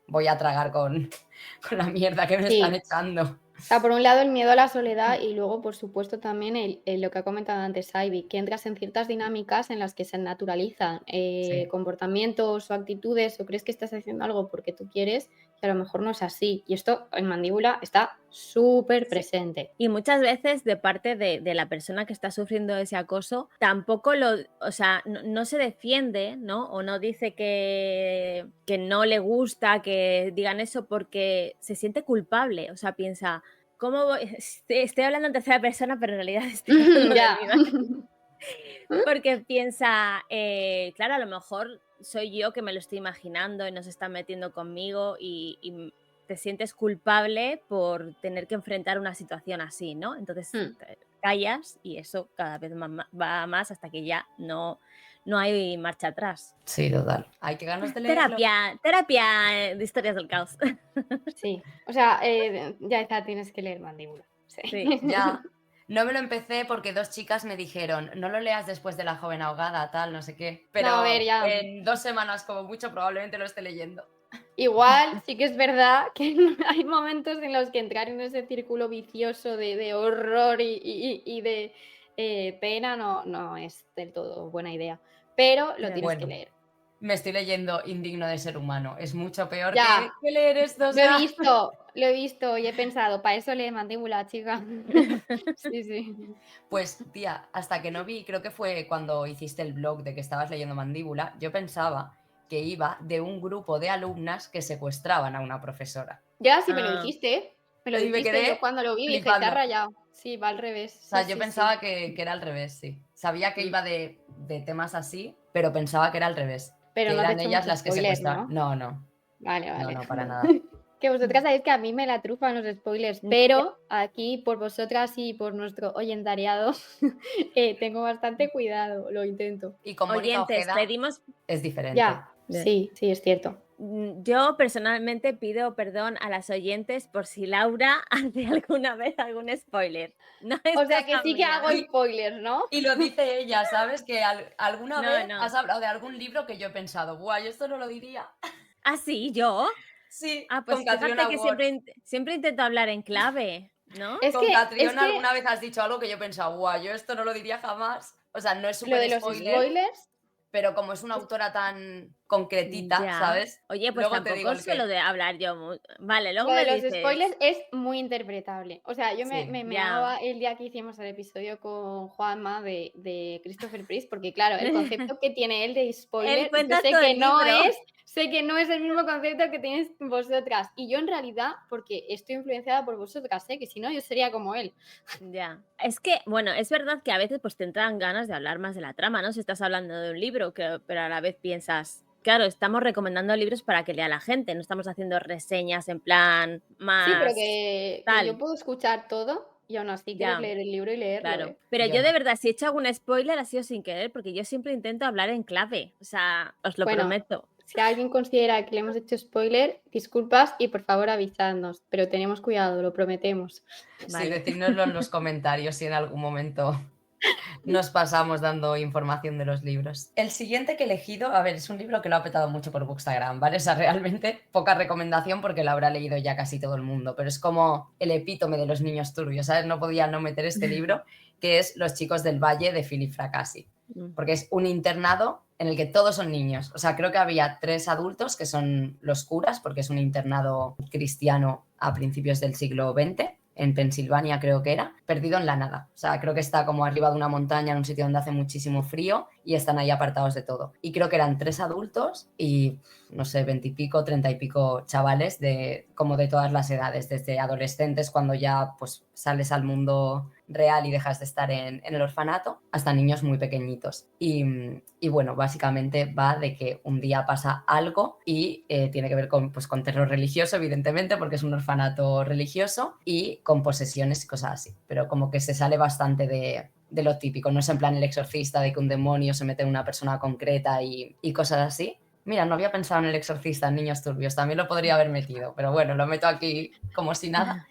Voy a tragar con la mierda que me Sí. están echando. O sea, por un lado el miedo a la soledad y luego, por supuesto, también lo que ha comentado antes Ivy, que entras en ciertas dinámicas en las que se naturalizan Sí. comportamientos o actitudes o crees que estás haciendo algo porque tú quieres y a lo mejor no es así. Y esto en Mandíbula está súper presente. Y muchas veces de parte de la persona que está sufriendo ese acoso, tampoco o sea, no se defiende, ¿no? O no dice que no le gusta que digan eso porque se siente culpable. O sea, piensa, ¿cómo voy? Estoy hablando en tercera persona, pero en realidad estoy hablando Ya. de mí, ¿vale? Porque piensa, claro, a lo mejor soy yo que me lo estoy imaginando y no se está metiendo conmigo y te sientes culpable por tener que enfrentar una situación así, ¿no? Entonces te callas y eso cada vez va más hasta que ya no hay marcha atrás. Sí, total. Hay que ganas de leerlo. Terapia de historias del caos. Sí. O sea, ya está, tienes que leer Mandíbula. Sí. Sí. Ya. No me lo empecé porque 2 chicas me dijeron, no lo leas después de La joven ahogada, tal, no sé qué. Pero No, a ver, ya. en 2 semanas como mucho probablemente lo esté leyendo. Igual sí que es verdad que hay momentos en los que entrar en ese círculo vicioso de horror y de pena no es del todo buena idea. Pero lo Ya. tienes que Bueno, leer. me estoy leyendo Indigno de ser humano. Es mucho peor Ya. que leer esto, o Lo he sea. visto y he pensado, para eso lee Mandíbula, chica. Sí, sí. Pues, tía, hasta que no vi, creo que fue cuando hiciste el blog de que estabas leyendo Mandíbula, yo pensaba que iba de un grupo de alumnas que secuestraban a una profesora. Ya sí me lo Ah, dijiste. Me lo Y me dijiste. Yo quedé cuando lo vi dije, se ha flipando. rayado. Sí, va al revés. O sea, Sí, yo sí, pensaba sí. que era al revés, sí. Sabía que Mm. iba de temas así, pero pensaba que era al revés. Pero Que no te he eran hecho ellas mucho las que spoiler, secuestraban. ¿no? No, no, Vale, no, vale. no, para nada. Que vosotras sabéis que a mí me la trufan los spoilers, pero aquí por vosotras y por nuestro oyentariado tengo bastante cuidado, lo intento. Y con Mónica Oyentes, Ojeda pedimos. es diferente. Ya, Ya. sí, sí, es cierto. Yo personalmente pido perdón a las oyentes por si Laura hace alguna vez algún spoiler. No es O sea que cosa sí que mía. hago spoilers, ¿no? Y lo dice ella, ¿sabes? Que alguna No, vez no. has hablado de algún libro que yo he pensado, buah, yo esto no lo diría. ¿Ah, sí? ¿Yo? Sí, Ah, con pues fíjate Catriona que Ward. siempre intento hablar en clave, ¿no? Es Con que, es Catriona que alguna vez has dicho algo que yo he pensado, buah, yo esto no lo diría jamás. O sea, no es lo súper de los spoiler, spoilers, pero como es una autora tan concretita, Ya. ¿sabes? Oye, pues Luego te digo tampoco el suelo qué. de hablar yo. Vale, luego lo de me los dices. spoilers es muy interpretable. O sea, yo me, Sí. me Ya. meaba el día que hicimos el episodio con Juanma de Christopher Priest, porque claro, el concepto que tiene él de Él spoiler, yo cuenta todo el libro. sé que no es el mismo concepto que tenéis vosotras. Y yo en realidad, porque estoy influenciada por vosotras, que si no yo sería como él. Ya. Es que, bueno, es verdad que a veces pues te entran ganas de hablar más de la trama, ¿no? Si estás hablando de un libro, pero a la vez piensas, claro, estamos recomendando libros para que lea la gente, no estamos haciendo reseñas en plan Sí, pero más que yo tal. puedo escuchar todo y aún así querer Ya, leer el libro y leerlo, claro. ¿eh? Pero Yo yo de no. verdad, si he hecho algún spoiler ha sido sin querer, porque yo siempre intento hablar en clave. O sea, os lo Bueno, prometo. si alguien considera que le hemos hecho spoiler, disculpas y por favor avisadnos, pero tenemos cuidado, lo prometemos. Sí, Vale. decídnoslo en los comentarios si en algún momento nos pasamos dando información de los libros. El siguiente que he elegido, a ver, es un libro que lo ha petado mucho por Bookstagram, ¿vale? O sea, realmente poca recomendación porque lo habrá leído ya casi todo el mundo, pero es como el epítome de los niños turbios, ¿sabes? No podía no meter este libro, que es Los chicos del Valle de Philip Fracassi, porque es un internado en el que todos son niños. O sea, creo que había 3 adultos que son los curas, porque es un internado cristiano a principios del siglo XX, en Pensilvania creo que era, perdido en la nada. O sea, creo que está como arriba de una montaña en un sitio donde hace muchísimo frío y están ahí apartados de todo. Y creo que eran 3 adultos y, no sé, 20 y pico, 30 y pico chavales como de todas las edades, desde adolescentes cuando ya pues sales al mundo real y dejas de estar en el orfanato, hasta niños muy pequeñitos. Y bueno, básicamente va de que un día pasa algo y tiene que ver con terror religioso, evidentemente, porque es un orfanato religioso, y con posesiones y cosas así. Pero como que se sale bastante de lo típico, no es en plan El Exorcista, de que un demonio se mete en una persona concreta y cosas así. Mira, no había pensado en El Exorcista, en Niños Turbios, también lo podría haber metido, pero bueno, lo meto aquí como si nada.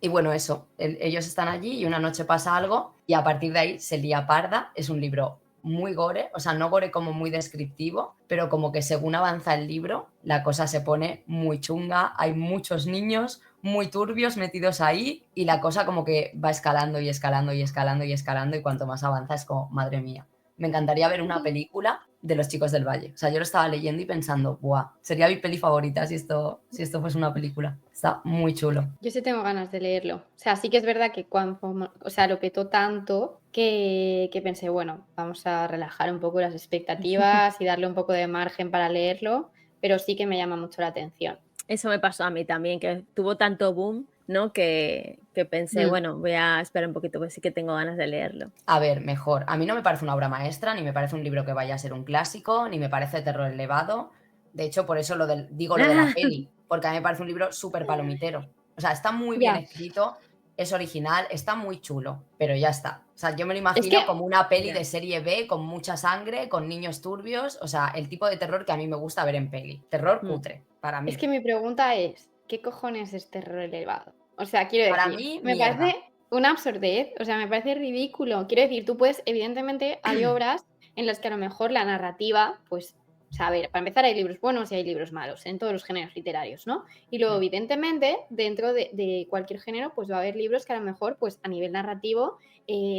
Y bueno, eso, ellos están allí y una noche pasa algo y a partir de ahí se lía parda. Es un libro muy gore, o sea, no gore como muy descriptivo, pero como que según avanza el libro, la cosa se pone muy chunga, hay muchos niños muy turbios metidos ahí y la cosa como que va escalando y escalando y escalando y escalando y cuanto más avanza es como, madre mía. Me encantaría ver una película de Los chicos del Valle. O sea, yo lo estaba leyendo y pensando, ¡buah! Sería mi peli favorita si esto fuese una película. Está muy chulo. Yo sí tengo ganas de leerlo. O sea, sí que es verdad que lo petó tanto que pensé, bueno, vamos a relajar un poco las expectativas y darle un poco de margen para leerlo, pero sí que me llama mucho la atención. Eso me pasó a mí también, que tuvo tanto boom, ¿no? Que pensé, bueno, voy a esperar un poquito, pues sí que tengo ganas de leerlo. A ver, mejor. A mí no me parece una obra maestra, ni me parece un libro que vaya a ser un clásico, ni me parece terror elevado. De hecho, por eso digo lo de la peli, porque a mí me parece un libro súper palomitero. O sea, está muy bien Ya. escrito, es original, está muy chulo, pero ya está. O sea, yo me lo imagino Es que- como una peli Ya. de serie B, con mucha sangre, con niños turbios. O sea, el tipo de terror que a mí me gusta ver en peli. Terror cutre, para mí. Es que mi pregunta es, ¿qué cojones es terror elevado? O sea, quiero Para decir, mí, me mierda. parece una absurdez, o sea, me parece ridículo. Quiero decir, tú puedes, evidentemente, hay obras en las que a lo mejor la narrativa, pues, o sea, a ver, para empezar hay libros buenos y hay libros malos en todos los géneros literarios, ¿no? Y luego, evidentemente, dentro de cualquier género, pues va a haber libros que a lo mejor, pues a nivel narrativo,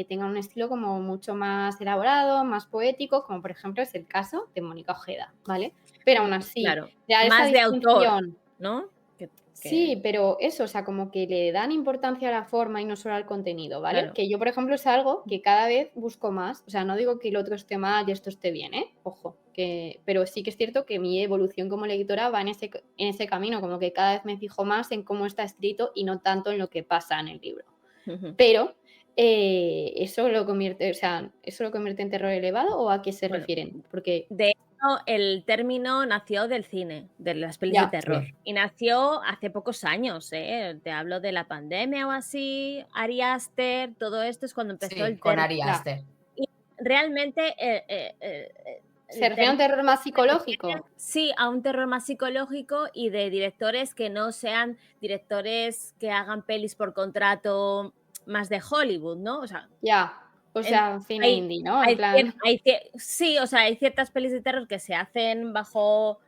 tengan un estilo como mucho más elaborado, más poético, como por ejemplo es el caso de Mónica Ojeda, ¿vale? Pero aún así, Claro, dar esa más de autor, distinción. ¿no? Sí, pero eso, o sea, como que le dan importancia a la forma y no solo al contenido, ¿vale? Claro. Que yo, por ejemplo, es algo que cada vez busco más. O sea, no digo que el otro esté mal y esto esté bien, ¿eh? Ojo, pero sí que es cierto que mi evolución como lectora va en ese camino, como que cada vez me fijo más en cómo está escrito y no tanto en lo que pasa en el libro. Ujú. Pero, ¿eso lo convierte, o sea, eso lo convierte en terror elevado o a qué se Bueno, refieren? Porque de hecho, el término nació del cine, de las pelis de ya, terror. Sí, Y nació hace pocos años, ¿eh? Te hablo de la pandemia o así, Ari Aster, todo esto es cuando empezó sí, el con término. Ari ya. Aster. Y realmente ¿Se el refiere a un término terror más se refiere, psicológico? sí, a un terror más psicológico y de directores que no sean directores que hagan pelis por contrato más de Hollywood, ¿no? O sea, Ya. O en- sea, cine hay, indie, ¿no? En plan. sí, o sea, hay ciertas pelis de terror que se hacen bajo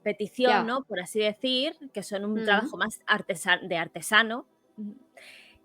petición, Ya. ¿no? Por así decir, que son un Mm. trabajo más de artesano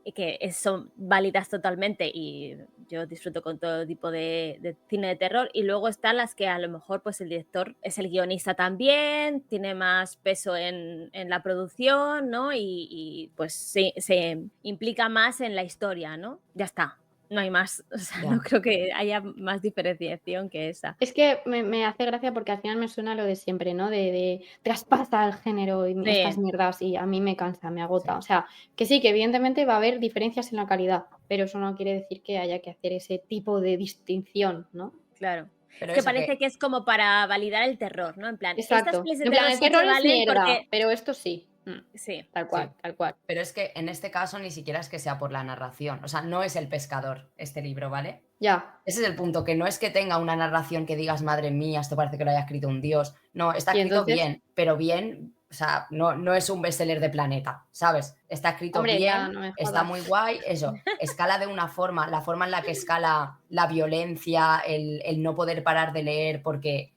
y que son válidas totalmente y yo disfruto con todo tipo de cine de terror y luego están las que a lo mejor pues el director es el guionista también, tiene más peso en la producción, ¿no? Y, pues se implica más en la historia, ¿no? Ya está, no hay más, o sea, no Ya. creo que haya más diferenciación que esa. Es que me hace gracia porque al final me suena lo de siempre, ¿no? De traspasa el género y estas Sí, mierdas y a mí me cansa, me agota. Sí. O sea, que sí, que evidentemente va a haber diferencias en la calidad, pero eso no quiere decir que haya que hacer ese tipo de distinción, ¿no? claro. Es Pero que eso parece que, que es como para validar el terror, ¿no? En plan, estas Exacto. pelis de En plan, terror el sí que terror es valen mierda, porque... pero esto sí. Sí. Tal sí, cual, tal cual. pero es que en este caso ni siquiera es que sea por la narración. O sea, no es El pescador este libro, ¿vale? Ya. Ese es el punto, que no es que tenga una narración que digas, madre mía, esto parece que lo haya escrito un dios. No, está Y escrito entonces, bien, pero bien, o sea, no es un bestseller de Planeta, ¿sabes? Está escrito hombre, ya, bien, no me está jodas. muy guay, eso, escala de una forma, la forma en la que escala la violencia, el no poder parar de leer porque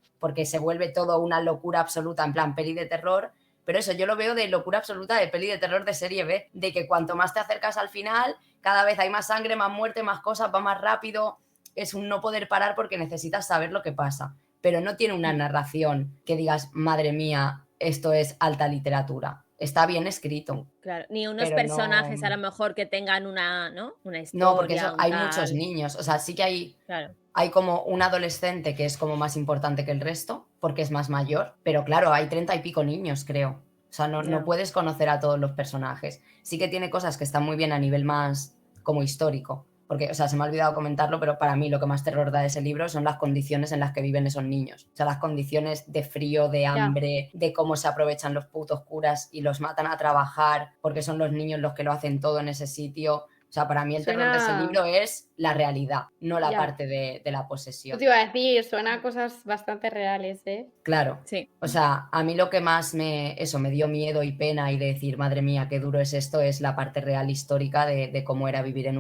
se vuelve todo una locura absoluta, en plan peli de terror. Pero eso, yo lo veo de locura absoluta de peli de terror de serie B, de que cuanto más te acercas al final, cada vez hay más sangre, más muerte, más cosas, va más rápido, es un no poder parar porque necesitas saber lo que pasa, pero no tiene una narración que digas, madre mía, esto es alta literatura. Está bien escrito, Claro, ni unos pero no, personajes a lo mejor que tengan una, ¿no? Una no, porque historia, eso un hay muchos tal. niños, o sea, sí que Claro, hay como un adolescente que es como más importante que el resto, porque es más mayor, pero claro, hay 30 y pico niños, creo. O sea, no ya. puedes conocer a todos los personajes. Sí que tiene cosas que están muy bien a nivel más como histórico, porque, o sea, se me ha olvidado comentarlo, pero para mí lo que más terror da de ese libro son las condiciones en las que viven esos niños. O sea, las condiciones de frío, de Ya. hambre, de cómo se aprovechan los putos curas y los matan a trabajar, porque son los niños los que lo hacen todo en ese sitio. O sea, para mí el terror de ese Suena. libro es la realidad, no la Ya. parte de la Yo te posesión. iba a decir, suena a cosas bastante reales, ¿eh? Claro. Sí, O sea, a mí lo que más me dio miedo y pena y de decir, madre mía, qué duro es esto, es la parte real histórica de cómo era vivir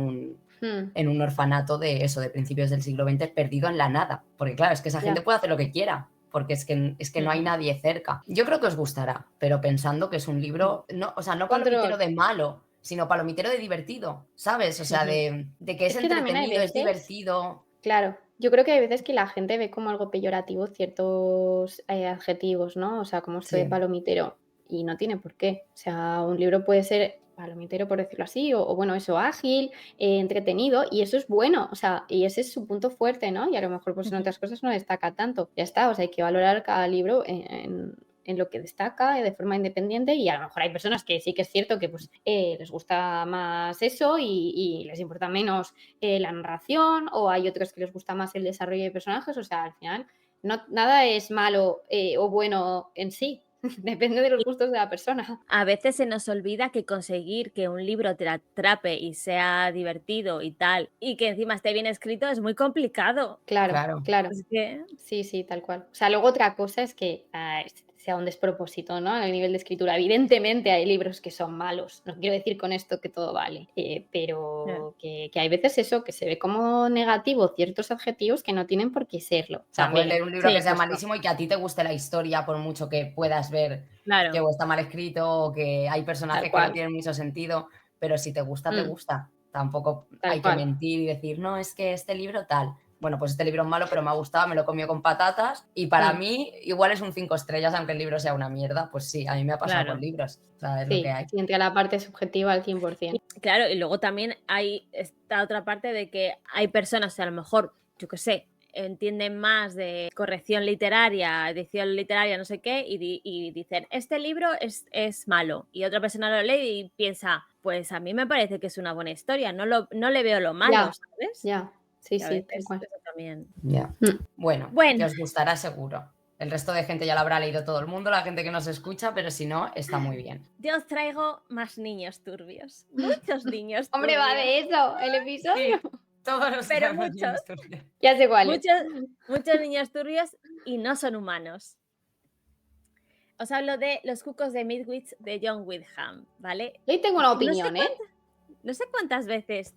Mm, en un orfanato de eso, de principios del siglo XX, perdido en la nada. Porque claro, es que esa gente ya. puede hacer lo que quiera, porque es que no hay ujú, nadie cerca. Yo creo que os gustará, pero pensando que es un libro, no, o sea, no palomitero Control. de malo, sino palomitero de divertido, ¿sabes? O sea, ujú. de que es Es que también hay entretenido, es veces, divertido. claro, yo creo que hay veces que la gente ve como algo peyorativo ciertos adjetivos, ¿no? O sea, como esto de Sí. palomitero, y no tiene por qué. O sea, un libro puede ser palomitero, por decirlo así, o bueno, eso, ágil, entretenido, y eso es bueno, o sea, y ese es su punto fuerte, ¿no? Y a lo mejor pues en Ujú. otras cosas no destaca tanto. Ya está, o sea, hay que valorar cada libro en lo que destaca de forma independiente y a lo mejor hay personas que sí que es cierto que pues les gusta más eso y les importa menos la narración o hay otros que les gusta más el desarrollo de personajes, o sea, al final no, nada es malo o bueno en sí, depende de los Y gustos de la persona. a veces se nos olvida que conseguir que un libro te atrape y sea divertido y tal, y que encima esté bien escrito es muy complicado. Claro, Claro. claro. Es que, Sí, sí, tal cual. O sea, luego otra cosa es que sea un despropósito, ¿no? El nivel de escritura. Evidentemente hay libros que son malos, no quiero decir con esto que todo vale, pero que hay veces eso, que se ve como negativo ciertos adjetivos que no tienen por qué serlo. O sea, puedes También. leer un libro Sí, que sea justo. malísimo y que a ti te guste la historia, por mucho que puedas ver Claro. que o está mal escrito o que hay personajes Tal que no cual. tienen mucho sentido, pero si te gusta, te Mm, gusta. Tampoco tal hay que cual. mentir y decir, no, es que este libro tal. Bueno, pues este libro es malo, pero me ha gustado, me lo he comido con patatas y para Mm, mí igual es un 5 estrellas, aunque el libro sea una mierda. Pues sí, a mí me ha pasado con Claro. libros. O sea, es lo que sí, hay. sí, entre la parte subjetiva al 100%. Claro, y luego también hay esta otra parte de que hay personas que a lo mejor, yo qué sé, entienden más de corrección literaria, edición literaria, no sé qué, y dicen, este libro es malo. Y otra persona lo lee y piensa, pues a mí me parece que es una buena historia, no le veo lo malo, Ya, ¿sabes? ya. Sí, Y a sí, tal veces cual. eso también. Ya. Mm. Bueno, Bueno. que os gustará seguro. El resto de gente ya lo habrá leído todo el mundo, la gente que nos escucha, pero si no, está muy bien. Yo os traigo más niños turbios. Muchos niños Hombre, va turbios. de eso el episodio. Todos los Pero sabemos muchos. niños turbios. Ya sé cuál es. Muchos niños turbios y no son humanos. Os hablo de Los cucos de Midwich de John Wyndham, ¿vale? Hoy tengo una opinión, No sé cuántas veces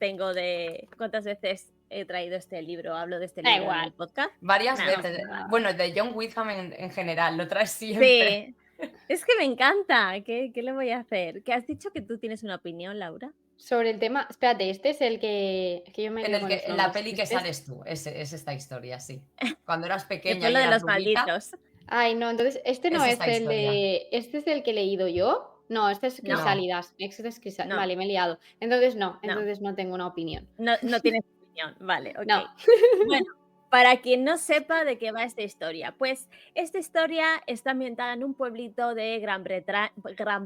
he traído este libro, hablo de este Da libro en igual. el podcast. Varias No, veces. no. Bueno, de John Wyndham en general, lo traes siempre. Sí, es que me encanta. ¿Qué le voy a hacer? ¿Qué has dicho que tú tienes una opinión, Laura? Sobre el tema, espérate, este es el que yo me lío con los En la nombres. peli que Este es- sales tú, es esta historia, sí. Cuando eras El pequeña y pueblo de eras los rubita, malditos. Ay, no, entonces este no es es esta el historia. de. Este es el que he leído yo. No, este es No. Crisálidas. Este es No. Vale, me he liado. Entonces no No. tengo una opinión. No tienes opinión. Vale, ok. No. Bueno, para quien no sepa de qué va esta historia, pues esta historia está ambientada en un pueblito de Gran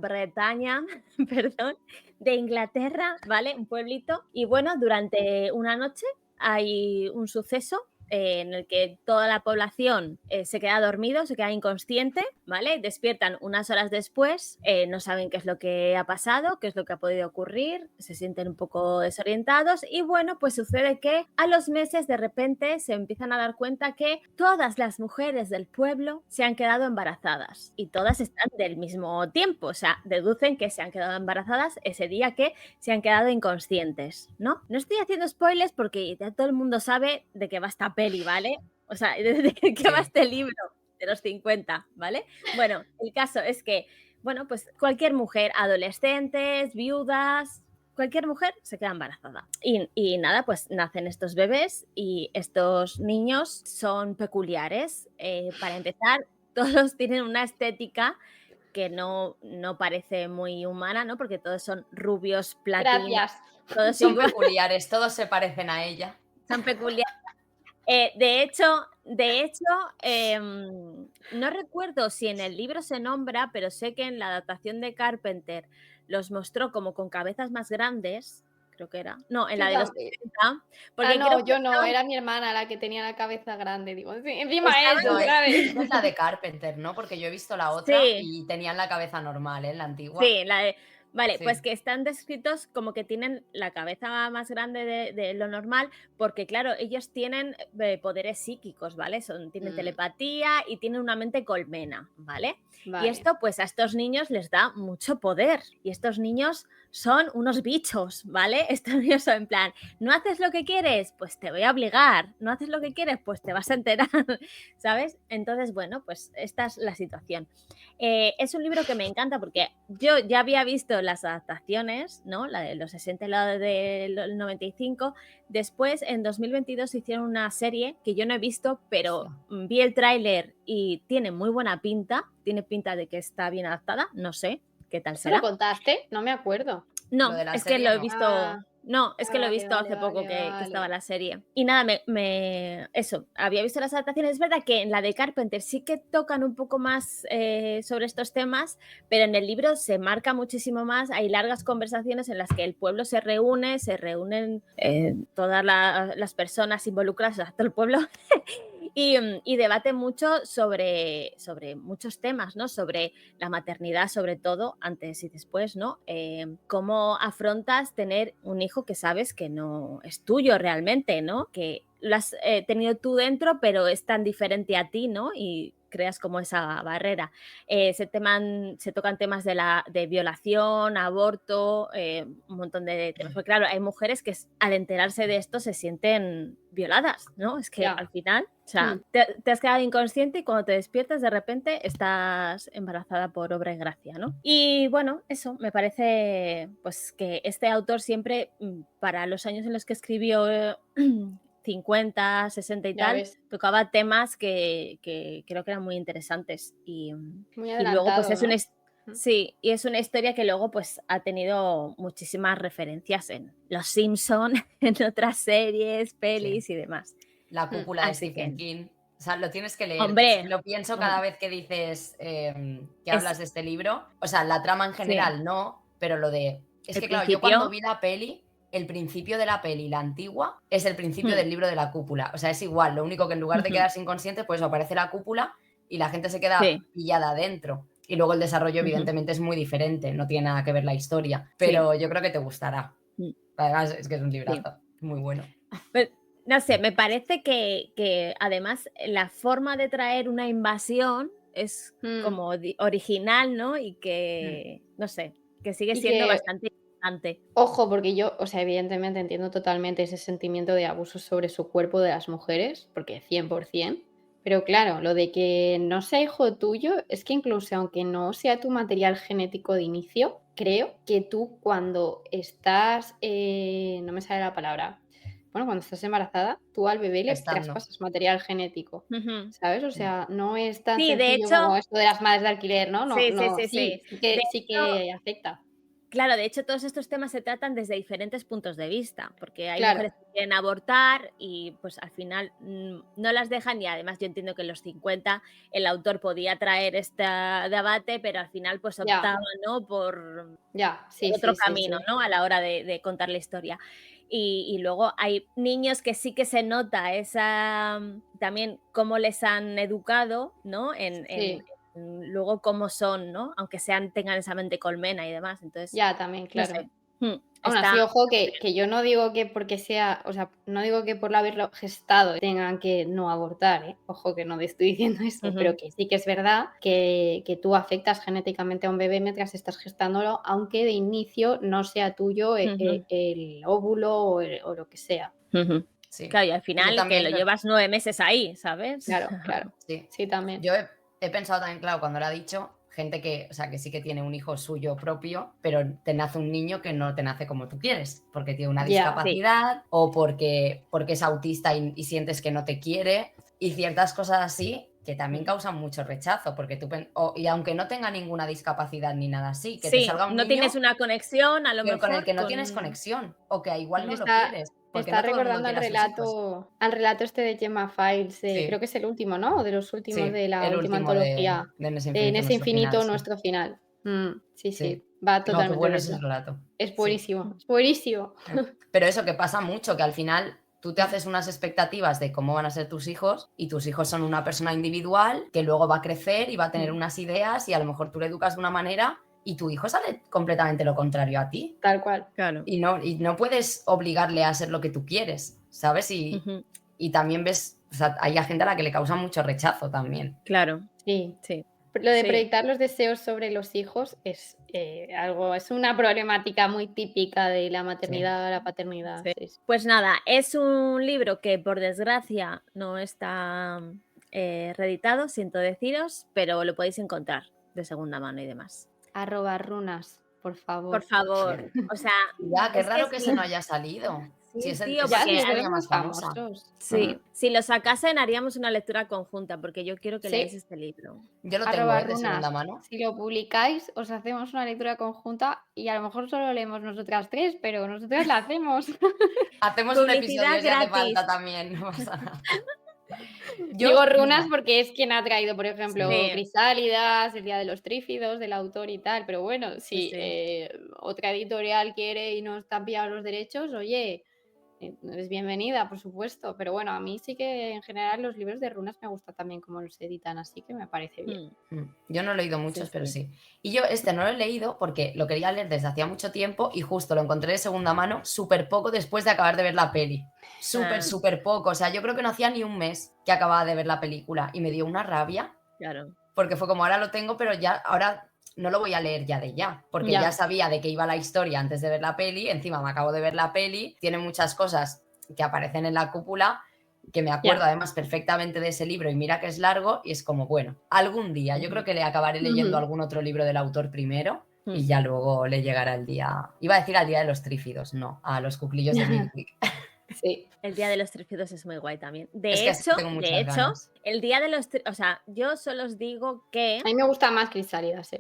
Bretaña, perdón, de Inglaterra, ¿vale? Un pueblito. Y bueno, durante una noche hay un suceso en el que toda la población se queda dormido, se queda inconsciente, ¿vale? Despiertan unas horas después, no saben qué es lo que ha pasado, qué es lo que ha podido ocurrir, se sienten un poco desorientados y bueno, pues sucede que a los meses de repente se empiezan a dar cuenta que todas las mujeres del pueblo se han quedado embarazadas y todas están del mismo tiempo, o sea, deducen que se han quedado embarazadas ese día que se han quedado inconscientes, ¿no? No estoy haciendo spoilers porque ya todo el mundo sabe de qué va esta peli, ¿vale? O sea, de qué va este libro de los 50, ¿vale? Bueno, el caso es que, bueno, pues cualquier mujer, adolescentes, viudas, cualquier mujer se queda embarazada. Y nada, pues nacen estos bebés y estos niños son peculiares. Para empezar, todos tienen una estética que no parece muy humana, ¿no? Porque todos son rubios, platinos, Gracias. todos Son igual, peculiares, todos se parecen a ella. son peculiares. De hecho, no recuerdo si en el libro se nombra, pero sé que en la adaptación de Carpenter los mostró como con cabezas más grandes, creo que era. No, en la de los 60, porque no, creo que yo no, era mi hermana la que tenía la cabeza grande. Digo, sí, encima estaban- eso, No, ¿sabes? es la de Carpenter, ¿no? Porque yo he visto la otra Sí, y tenían la cabeza normal, ¿eh? La antigua. sí, vale, Sí. pues que están descritos como que tienen la cabeza más grande de lo normal, porque claro, ellos tienen poderes psíquicos, ¿vale? Tienen telepatía y tienen una mente colmena, ¿vale? Vale. Y esto pues a estos niños les da mucho poder y estos niños son unos bichos, ¿vale? Estos niños son en plan, no haces lo que quieres, pues te voy a obligar, no haces lo que quieres, pues te vas a enterar, ¿sabes? Entonces, bueno, pues esta es la situación. Es un libro que me encanta porque yo ya había visto las adaptaciones, ¿no? La de los 60 y la del 95. Después, en 2022, hicieron una serie que yo no he visto, pero vi el tráiler y tiene muy buena pinta. Tiene pinta de que está bien adaptada. No sé qué tal ¿Se lo será. contaste? No me acuerdo. No, Lo de la es que serie lo he no. visto. Ah, No, es que lo he vale, visto vale, hace poco vale, que vale. estaba la serie. Y nada, eso, había visto las adaptaciones. Es verdad que en la de Carpenter sí que tocan un poco más sobre estos temas, pero en el libro se marca muchísimo más. Hay largas conversaciones en las que el pueblo se reúnen todas las personas involucradas, o sea, todo el pueblo. Y debate mucho sobre muchos temas, ¿no? Sobre la maternidad, sobre todo, antes y después, ¿no? Cómo afrontas tener un hijo que sabes que no es tuyo realmente, ¿no? Que lo has tenido tú dentro, pero es tan diferente a ti, ¿no? Y creas como esa barrera. Se tocan temas de violación, aborto, un montón de temas. Porque claro, hay mujeres que al enterarse de esto se sienten violadas, ¿no? Es que Ya. al final, o sea, te has quedado inconsciente y cuando te despiertas de repente estás embarazada por obra y gracia, ¿no? Y bueno, eso, me parece pues que este autor siempre, para los años en los que escribió 50, 60 y Ya tal, ves. tocaba temas que creo que eran muy interesantes y Muy luego pues adelantado, es ¿no? sí, y es una historia que luego pues ha tenido muchísimas referencias en Los Simpson, en otras series, pelis y demás. La cúpula de Así Stephen que, King. O sea, lo tienes que leer. hombre, Lo pienso cada vez que dices que Es- hablas de este libro. O sea, la trama en general no, pero lo de... Es El que claro, yo cuando principio- vi la peli, el principio de la peli, la antigua, es el principio Hmm. del libro de la cúpula. O sea, es igual. Lo único que en lugar de Ujú. quedarse inconsciente, pues aparece la cúpula y la gente se queda Sí. pillada adentro. Y luego el desarrollo, Ujú. evidentemente, es muy diferente. No tiene nada que ver la historia. Pero yo creo que te gustará. Mm. Además, es que es un librazo. Muy bueno. Pues, no sé, me parece que además la forma de traer una invasión es como original, ¿no? Y que, no sé, que sigue Y siendo que- bastante interesante. Ojo, porque yo, o sea, evidentemente entiendo totalmente ese sentimiento de abuso sobre su cuerpo de las mujeres, porque 100%, pero claro, lo de que no sea hijo tuyo, es que incluso aunque no sea tu material genético de inicio, creo que tú cuando estás, no me sale la palabra, bueno, cuando estás embarazada, tú al bebé le Gestando. traspasas material genético, Ujú. ¿sabes? O sea, no es tan Sí, de sencillo hecho- como esto de las madres de alquiler, ¿no? No, Sí, sí, no, sí, sí. sí De que afecta. Claro, de hecho, todos estos temas se tratan desde diferentes puntos de vista, porque hay Claro. mujeres que quieren abortar y pues al final no las dejan y además yo entiendo que en los 50 el autor podía traer este debate, pero al final pues Ya. optaba, ¿no? por Ya, sí, otro sí, sí, camino, sí. ¿no? A la hora de contar la historia. Y luego hay niños que sí que se nota esa también cómo les han educado, ¿no? Sí. Luego cómo son, ¿no? Aunque tengan esa mente colmena y demás. Entonces, Ya, también, no claro. sé. Aún así, ojo, que yo no digo que porque sea, o sea, no digo que por haberlo gestado tengan que no abortar, ¿eh? Ojo, que no te estoy diciendo eso, Ujú. pero que sí que es verdad que tú afectas genéticamente a un bebé mientras estás gestándolo, aunque de inicio no sea tuyo Ujú. el óvulo o lo que sea. Ujú. Sí. Claro, y al Yo final también que lo lo- llevas 9 meses ahí, ¿sabes? Claro, claro. Sí. Sí, también. Yo he pensado también, claro, cuando lo ha dicho, gente que, o sea, que sí que tiene un hijo suyo propio, pero te nace un niño que no te nace como tú quieres, porque tiene una Ya. discapacidad o porque es autista y sientes que no te quiere y ciertas cosas así que también causan mucho rechazo, porque y aunque no tenga ninguna discapacidad ni nada así, que te Sí, salga un no niño tienes una conexión, a lo pero mejor. con el que no tienes conexión o que igual no lo quieres, Me porque está no todo el mundo recordando quiere a sus hijos. al relato este de Gemma Files, Sí. creo que es el último, ¿no? O de los últimos Sí, de la el última último antología. de En ese De En infinito, ese nuestro final, infinito, sí. nuestro final. Sí, Sí. va No, qué totalmente bueno de es ese eso. relato. Es Sí. buenísimo, es buenísimo. Pero eso que pasa mucho, que al final tú te haces unas expectativas de cómo van a ser tus hijos y tus hijos son una persona individual que luego va a crecer y va a tener unas ideas y a lo mejor tú le educas de una manera y tu hijo sale completamente lo contrario a ti. Tal cual. Claro. Y no puedes obligarle a hacer lo que tú quieres, ¿sabes? Ujú. Y también ves, o sea, hay gente a la que le causa mucho rechazo también. Claro, Sí. sí. Lo de Sí. proyectar los deseos sobre los hijos es es una problemática muy típica de la maternidad, la paternidad. Sí. Sí, sí. Pues nada, es un libro que por desgracia no está reeditado, siento deciros, pero lo podéis encontrar de segunda mano y demás. @runas, por favor. Por favor, o sea, Ya, qué es que raro que sí. ese no haya salido. Sí, Si ese, tío, esa Ya, porque si sería fueron muy más famosa. famosos. sí, si lo sacasen haríamos una lectura conjunta, porque yo quiero que Sí. leáis este libro. Yo lo tengo de @runas. segunda mano. Si lo publicáis, os hacemos una lectura conjunta y a lo mejor solo leemos nosotras 3, pero nosotras la hacemos. Hacemos un Publicidad episodio si hace gratis. falta también, no pasa nada. Digo runas porque es quien ha traído, por ejemplo, Sí. Crisálidas, El Día de los Trífidos, del autor y tal, pero bueno, si Sí. otra editorial quiere y no están pillados los derechos, oye, eres bienvenida, por supuesto, pero bueno, a mí sí que en general los libros de runas me gusta también cómo los editan, así que me parece bien. Yo no he leído muchos, Sí, pero sí. sí. Y yo no lo he leído porque lo quería leer desde hacía mucho tiempo y justo lo encontré de segunda mano súper poco después de acabar de ver la peli. Súper poco. O sea, yo creo que no hacía ni un mes que acababa de ver la película y me dio una rabia Claro. porque fue como ahora lo tengo, pero ya ahora no lo voy a leer ya de ya, porque Ya. ya sabía de qué iba la historia antes de ver la peli, encima me acabo de ver la peli, tiene muchas cosas que aparecen en la cúpula que me acuerdo Ya. además perfectamente de ese libro y mira que es largo y es como, bueno, algún día yo creo que le acabaré leyendo algún otro libro del autor primero y ya luego le llegará el día, iba a decir al día de los trífidos, no, a los cuclillos de Midwick. Sí. El Día de los Trífidos es muy guay también. Es que así tengo muchas ganas. el Día de los Trífidos, o sea, yo solo os digo que A mí me gusta más Cristálidas,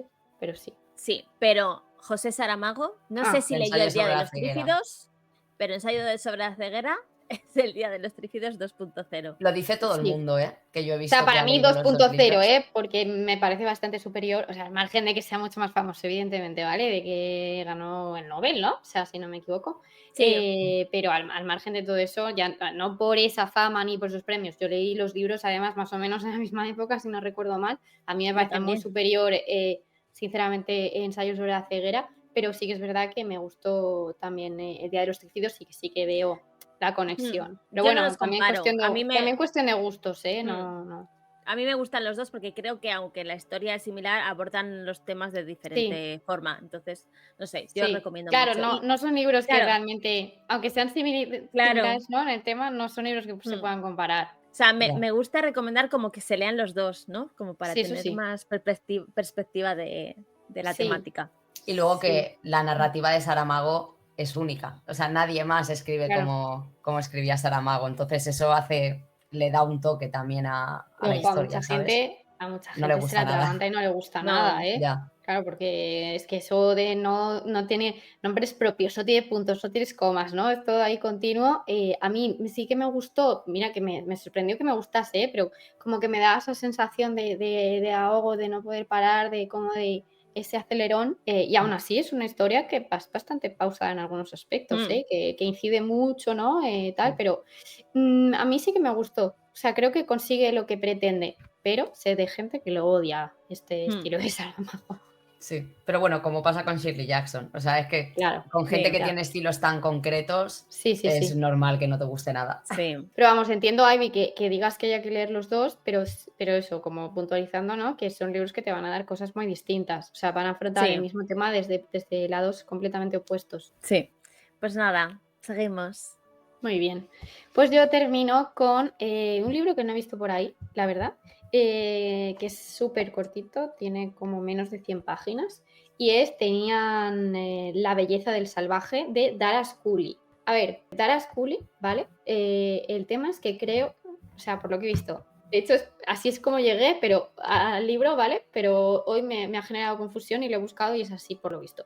pero sí. sí, pero José Saramago, no sé si leyó Ensayo el Día sobre de la los ceguera. Trífidos, pero sobre la ceguera es el Día de los Trífidos 2.0. Lo dice todo el Sí. mundo, que yo he O visto sea, que para ha mí leído los dos 2.0, libros. porque me parece bastante superior, o sea, al margen de que sea mucho más famoso, evidentemente, ¿vale? De que ganó el Nobel, ¿no? O sea, si no me equivoco. Sí. Pero al margen de todo eso, ya no por esa fama ni por sus premios, yo leí los libros, además, más o menos en la misma época, si no recuerdo mal. A mí me parece muy también. superior, sinceramente, Ensayo sobre la ceguera, pero sí que es verdad que me gustó también el Día de los Trífidos, sí que veo la conexión. Pero Yo no bueno, los comparo. también cuestión de gustos, A mí me gustan los dos porque creo que aunque la historia es similar, abordan los temas de diferente forma. Entonces, no sé, yo os Sí, recomiendo claro, mucho. no son libros que claro, realmente, aunque sean Claro. similares, ¿no? En el tema, no son libros que se puedan comparar. o sea, Ya. me gusta recomendar como que se lean los dos, ¿no? Como para Sí, eso tener sí. más perspectiva de la Sí. temática. Y luego Sí. que la narrativa de Saramago es única. O sea, nadie más escribe Claro. como escribía Saramago. Entonces eso le da un toque también a la Luego, historia, ¿sabes? a mucha No le gente se la gusta nada. atraganta y no le gusta No, nada, Ya. Claro, porque es que eso de no tiene nombres propios, no tiene puntos, no tienes comas, ¿no? Es todo ahí continuo. A mí sí que me gustó, mira que me sorprendió que me gustase, pero como que me da esa sensación de ahogo, de no poder parar, de como de ese acelerón. Y aún así es una historia que es bastante pausada en algunos aspectos, que incide mucho, ¿no? Tal, pero a mí sí que me gustó. O sea, creo que consigue lo que pretende, pero sé de gente que lo odia, este estilo de Saramago. Sí, pero bueno, como pasa con Shirley Jackson. O sea, es que Claro, con gente que ya. tiene estilos tan concretos, sí. es normal que no te guste nada. Sí. Pero vamos, entiendo, Ivy, que digas que hay que leer los dos, pero eso, como puntualizando, ¿no? Que son libros que te van a dar cosas muy distintas. O sea, van a afrontar el mismo tema desde lados completamente opuestos. Sí. Pues nada, seguimos. Muy bien. Pues yo termino con un libro que no he visto por ahí, la verdad, que es súper cortito, tiene como menos de 100 páginas, y Tenían la belleza del salvaje de Dara Scully. A ver, Dara Scully, ¿vale? El tema es que creo, o sea, por lo que he visto, de hecho, así es como llegué, pero al libro, ¿vale? Pero hoy me ha generado confusión y lo he buscado y es así por lo visto.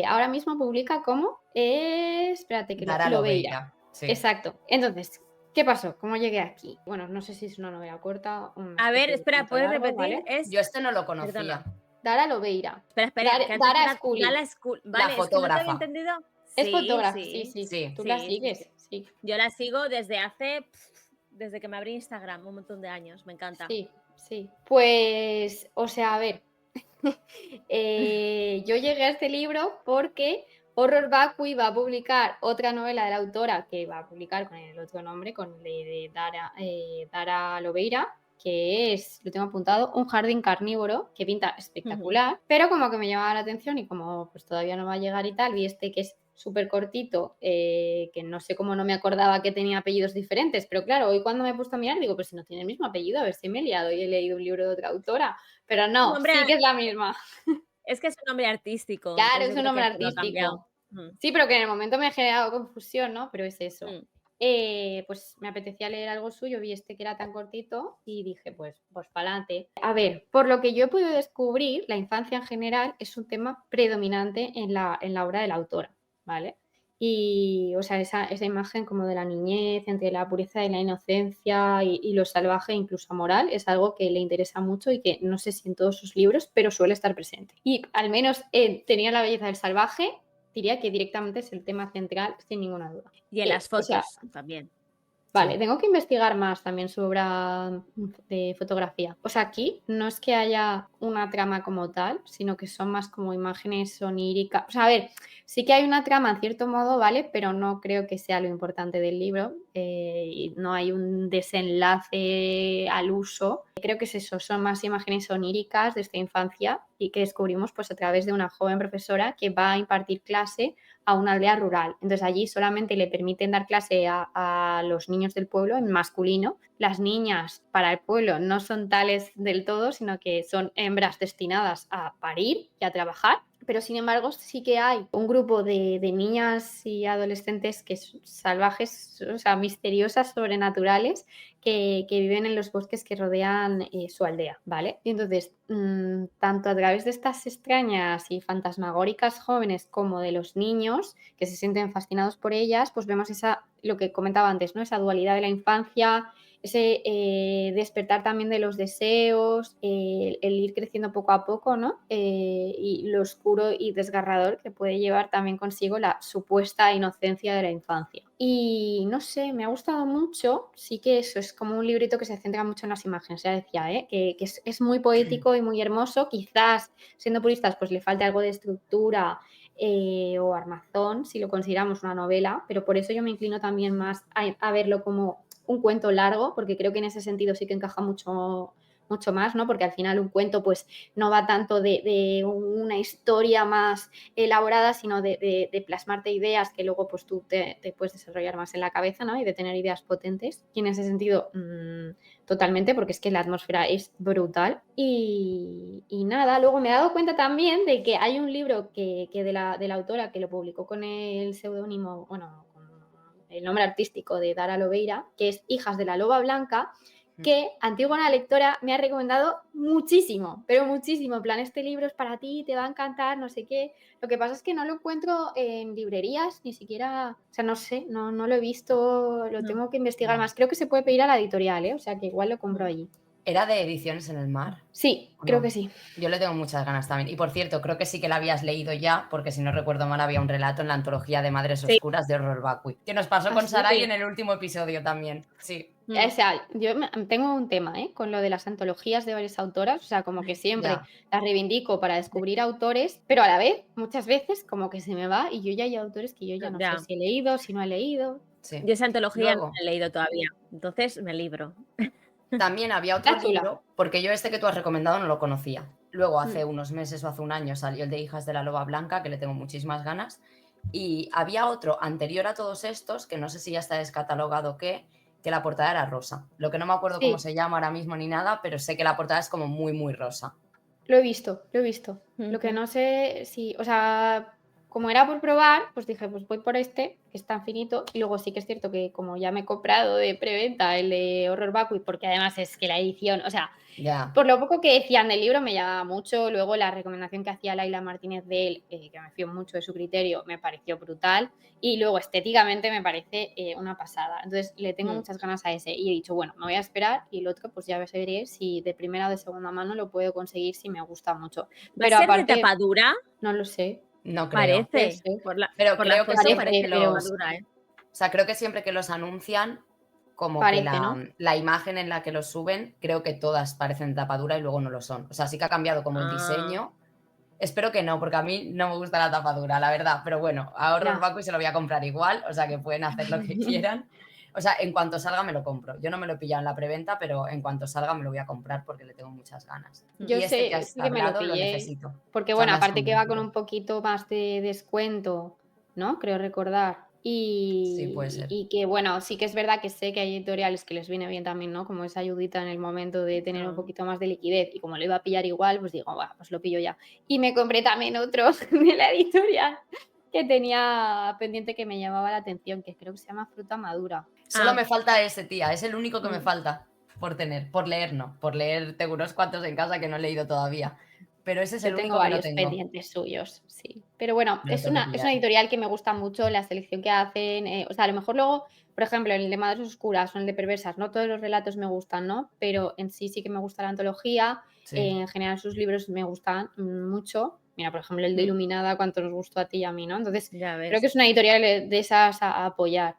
Ahora mismo publica como, espérate que Dara Lobeira. Sí. Exacto. Entonces, ¿qué pasó? ¿Cómo llegué aquí? Bueno, no sé si es una novela corta. A ver, espera, ¿puedes repetir? ¿Vale? Es... Yo no lo conocía. Perdona. Dara Lobeira. Espera, que antes Dara era Scully. Dara Scully. Vale, es que no te había fotógrafa. entendido. Es Sí, fotógrafa, sí. sí. Tú la sigues, sí. Yo la sigo desde que me abrí Instagram, un montón de años, me encanta. Sí. Pues, o sea, a ver, yo llegué a este libro porque Horror Vacui va a publicar otra novela de la autora que va a publicar con el otro nombre, con el de Dara Lobeira, que es, lo tengo apuntado, Un jardín carnívoro, que pinta espectacular, pero como que me llamaba la atención y como pues todavía no va a llegar y tal, vi que es súper cortito, que no sé cómo no me acordaba que tenía apellidos diferentes, pero claro, hoy cuando me he puesto a mirar digo, pues si no tiene el mismo apellido, a ver si me he liado y he leído un libro de otra autora, pero no, sí que es la misma. Es que es un nombre artístico. Claro, es un creo nombre que lo ha cambiado. artístico. Sí, pero que en el momento me ha generado confusión, ¿no? Pero es eso. Pues me apetecía leer algo suyo, vi que era tan cortito y dije, pues para adelante. A ver, por lo que yo he podido descubrir, la infancia en general es un tema predominante en la obra de la autora, ¿vale? Y, o sea, esa imagen como de la niñez, entre la pureza y la inocencia y lo salvaje, incluso moral, es algo que le interesa mucho y que no sé si en todos sus libros, pero suele estar presente. Y al menos Tenía la belleza del salvaje, diría que directamente es el tema central, sin ninguna duda. Y en las fotos o sea, también. Vale, Sí. tengo que investigar más también su obra de fotografía. O sea, aquí no es que haya una trama como tal, sino que son más como imágenes oníricas. O sea, a ver, sí que hay una trama en cierto modo, ¿vale? Pero no creo que sea lo importante del libro. Y no hay un desenlace al uso. Creo que es eso, son más imágenes oníricas de esta infancia y que descubrimos pues a través de una joven profesora que va a impartir clase a una aldea rural. Entonces allí solamente le permiten dar clase a los niños del pueblo en masculino. Las niñas para el pueblo no son tales del todo, sino que son hembras destinadas a parir y a trabajar. Pero sin embargo sí que hay un grupo de niñas y adolescentes que son salvajes, o sea, misteriosas, sobrenaturales, que viven en los bosques que rodean su aldea, ¿vale? Y entonces, tanto a través de estas extrañas y fantasmagóricas jóvenes como de los niños que se sienten fascinados por ellas, pues vemos lo que comentaba antes, ¿no? Esa dualidad de la infancia, ese despertar también de los deseos, el ir creciendo poco a poco, ¿no? Y lo oscuro y desgarrador que puede llevar también consigo la supuesta inocencia de la infancia. Y no sé, me ha gustado mucho, sí que eso es como un librito que se centra mucho en las imágenes, ya decía, que es muy poético y muy hermoso, quizás siendo puristas pues le falte algo de estructura o armazón, si lo consideramos una novela, pero por eso yo me inclino también más a verlo como un cuento largo, porque creo que en ese sentido sí que encaja mucho más, ¿no? Porque al final un cuento pues no va tanto de una historia más elaborada, sino de plasmarte ideas que luego pues tú te puedes desarrollar más en la cabeza, ¿no? Y de tener ideas potentes. Y en ese sentido, totalmente, porque es que la atmósfera es brutal. Y nada, luego me he dado cuenta también de que hay un libro que de la autora que lo publicó con el seudónimo, bueno, con el nombre artístico de Dara Lobeira, que es Hijas de la Loba Blanca, que Antígona lectora me ha recomendado muchísimo, pero muchísimo. En plan, este libro es para ti, te va a encantar, no sé qué. Lo que pasa es que no lo encuentro en librerías, ni siquiera, o sea, no sé, no lo he visto, lo tengo que investigar más. Creo que se puede pedir a la editorial, ¿eh? O sea, que igual lo compro allí. ¿Era de Ediciones en el Mar? Sí, ¿O creo no? que sí. Yo le tengo muchas ganas también. Y por cierto, creo que sí que la habías leído ya, porque si no recuerdo mal, había un relato en la antología de Madres Sí. Oscuras de Horror Vacui, que nos pasó con ¿Ah, sí? Sarai en el último episodio también. Sí, O sea, yo tengo un tema con lo de las antologías de varias autoras, o sea, como que siempre ya. las reivindico para descubrir autores, pero a la vez, muchas veces, como que se me va y yo ya hay autores que yo ya no sé Ya. si he leído, si no he leído. Sí. Yo esa antología no Luego, la he leído todavía, entonces me libro. también había otro Está chula. libro, porque yo este que tú has recomendado no lo conocía. Luego, Mm. hace unos meses o hace un año, salió el de Hijas de la Loba Blanca, que le tengo muchísimas ganas. Y había otro anterior a todos estos, que no sé si ya está descatalogado o qué, que la portada era rosa. Lo que no me acuerdo cómo Sí, se llama ahora mismo ni nada, pero sé que la portada es como muy, muy rosa. lo he visto, lo he visto. Lo que no sé si, o sea, como era por probar, pues dije, pues voy por este, que es tan finito. Y luego sí que es cierto que como ya me he comprado de preventa el de Horror Vacui, porque además es que la edición, o sea, Ya, por lo poco que decían del libro me llamaba mucho. Luego la recomendación que hacía Laila Martínez de él, que me fío mucho de su criterio, me pareció brutal. Y luego estéticamente me parece una pasada. Entonces le tengo muchas ganas a ese. Y he dicho, bueno, me voy a esperar y el otro pues ya veré si de primera o de segunda mano lo puedo conseguir si me gusta mucho. ¿Va a Pero ser de aparte, tapa dura? no lo sé. no creo. Puede Parece. ser. Por la Pero creo que foto siempre Parece, que parece pero tapa los. dura, ¿eh? O sea, creo que siempre que los anuncian, como que parece, ¿no? la imagen en la que los suben, creo que todas parecen tapadura y luego no lo son. O sea, sí que ha cambiado como el diseño. Espero que no, porque a mí no me gusta la tapadura, la verdad. Pero bueno, a Horror Ya. Vacui se lo voy a comprar igual, o sea que pueden hacer lo que quieran. O sea, en cuanto salga me lo compro. Yo no me lo he pillado en la preventa, pero en cuanto salga me lo voy a comprar porque le tengo muchas ganas. Yo Y este que sé, has sí que me lo hablado lo pillé. necesito. Porque O sea, bueno, me has aparte que va con convencido. un poquito más de descuento, ¿no? Creo recordar. Sí, puede ser. Y que bueno, sí que es verdad que sé que hay editoriales que les viene bien también, ¿no? Como esa ayudita en el momento de tener un poquito más de liquidez. Y como lo iba a pillar igual, pues digo, va, pues lo pillo ya. Y me compré también otro de la editorial que tenía pendiente que me llamaba la atención, que creo que se llama Fruta Madura. Solo me falta ese, tía. Es el único que me Mm. falta por tener. Por leer, no. Por leer tengo unos cuantos en casa que no he leído todavía. Pero ese es Yo el tengo único que no varios tengo. pendientes suyos, sí. Pero bueno, Me lo es tengo que una pillar. editorial que me gusta mucho, la selección que hacen. O sea, a lo mejor luego, por ejemplo, en el de Madres Oscuras o en el de Perversas, no todos los relatos me gustan, ¿no? Pero en sí sí que me gusta la antología. Sí. En general sus libros me gustan mucho. Mira, por ejemplo, el de Iluminada, cuánto nos gustó a ti y a mí, ¿no? Entonces, Ya creo ves. que es una editorial de esas a apoyar.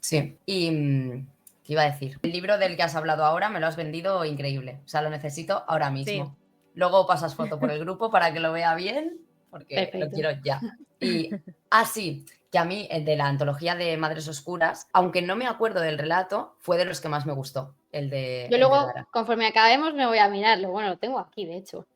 Sí. Y ¿Qué iba a decir? El libro del que has hablado ahora me lo has vendido increíble. O sea, lo necesito ahora mismo. Luego pasas foto por el grupo para que lo vea bien, porque lo Perfecto. quiero ya. Y, sí, que a mí, el de la antología de Madres Oscuras, aunque no me acuerdo del relato, fue de los que más me gustó, el de Yo luego, Dara. conforme acabemos, me voy a mirarlo. Bueno, lo tengo aquí, de hecho.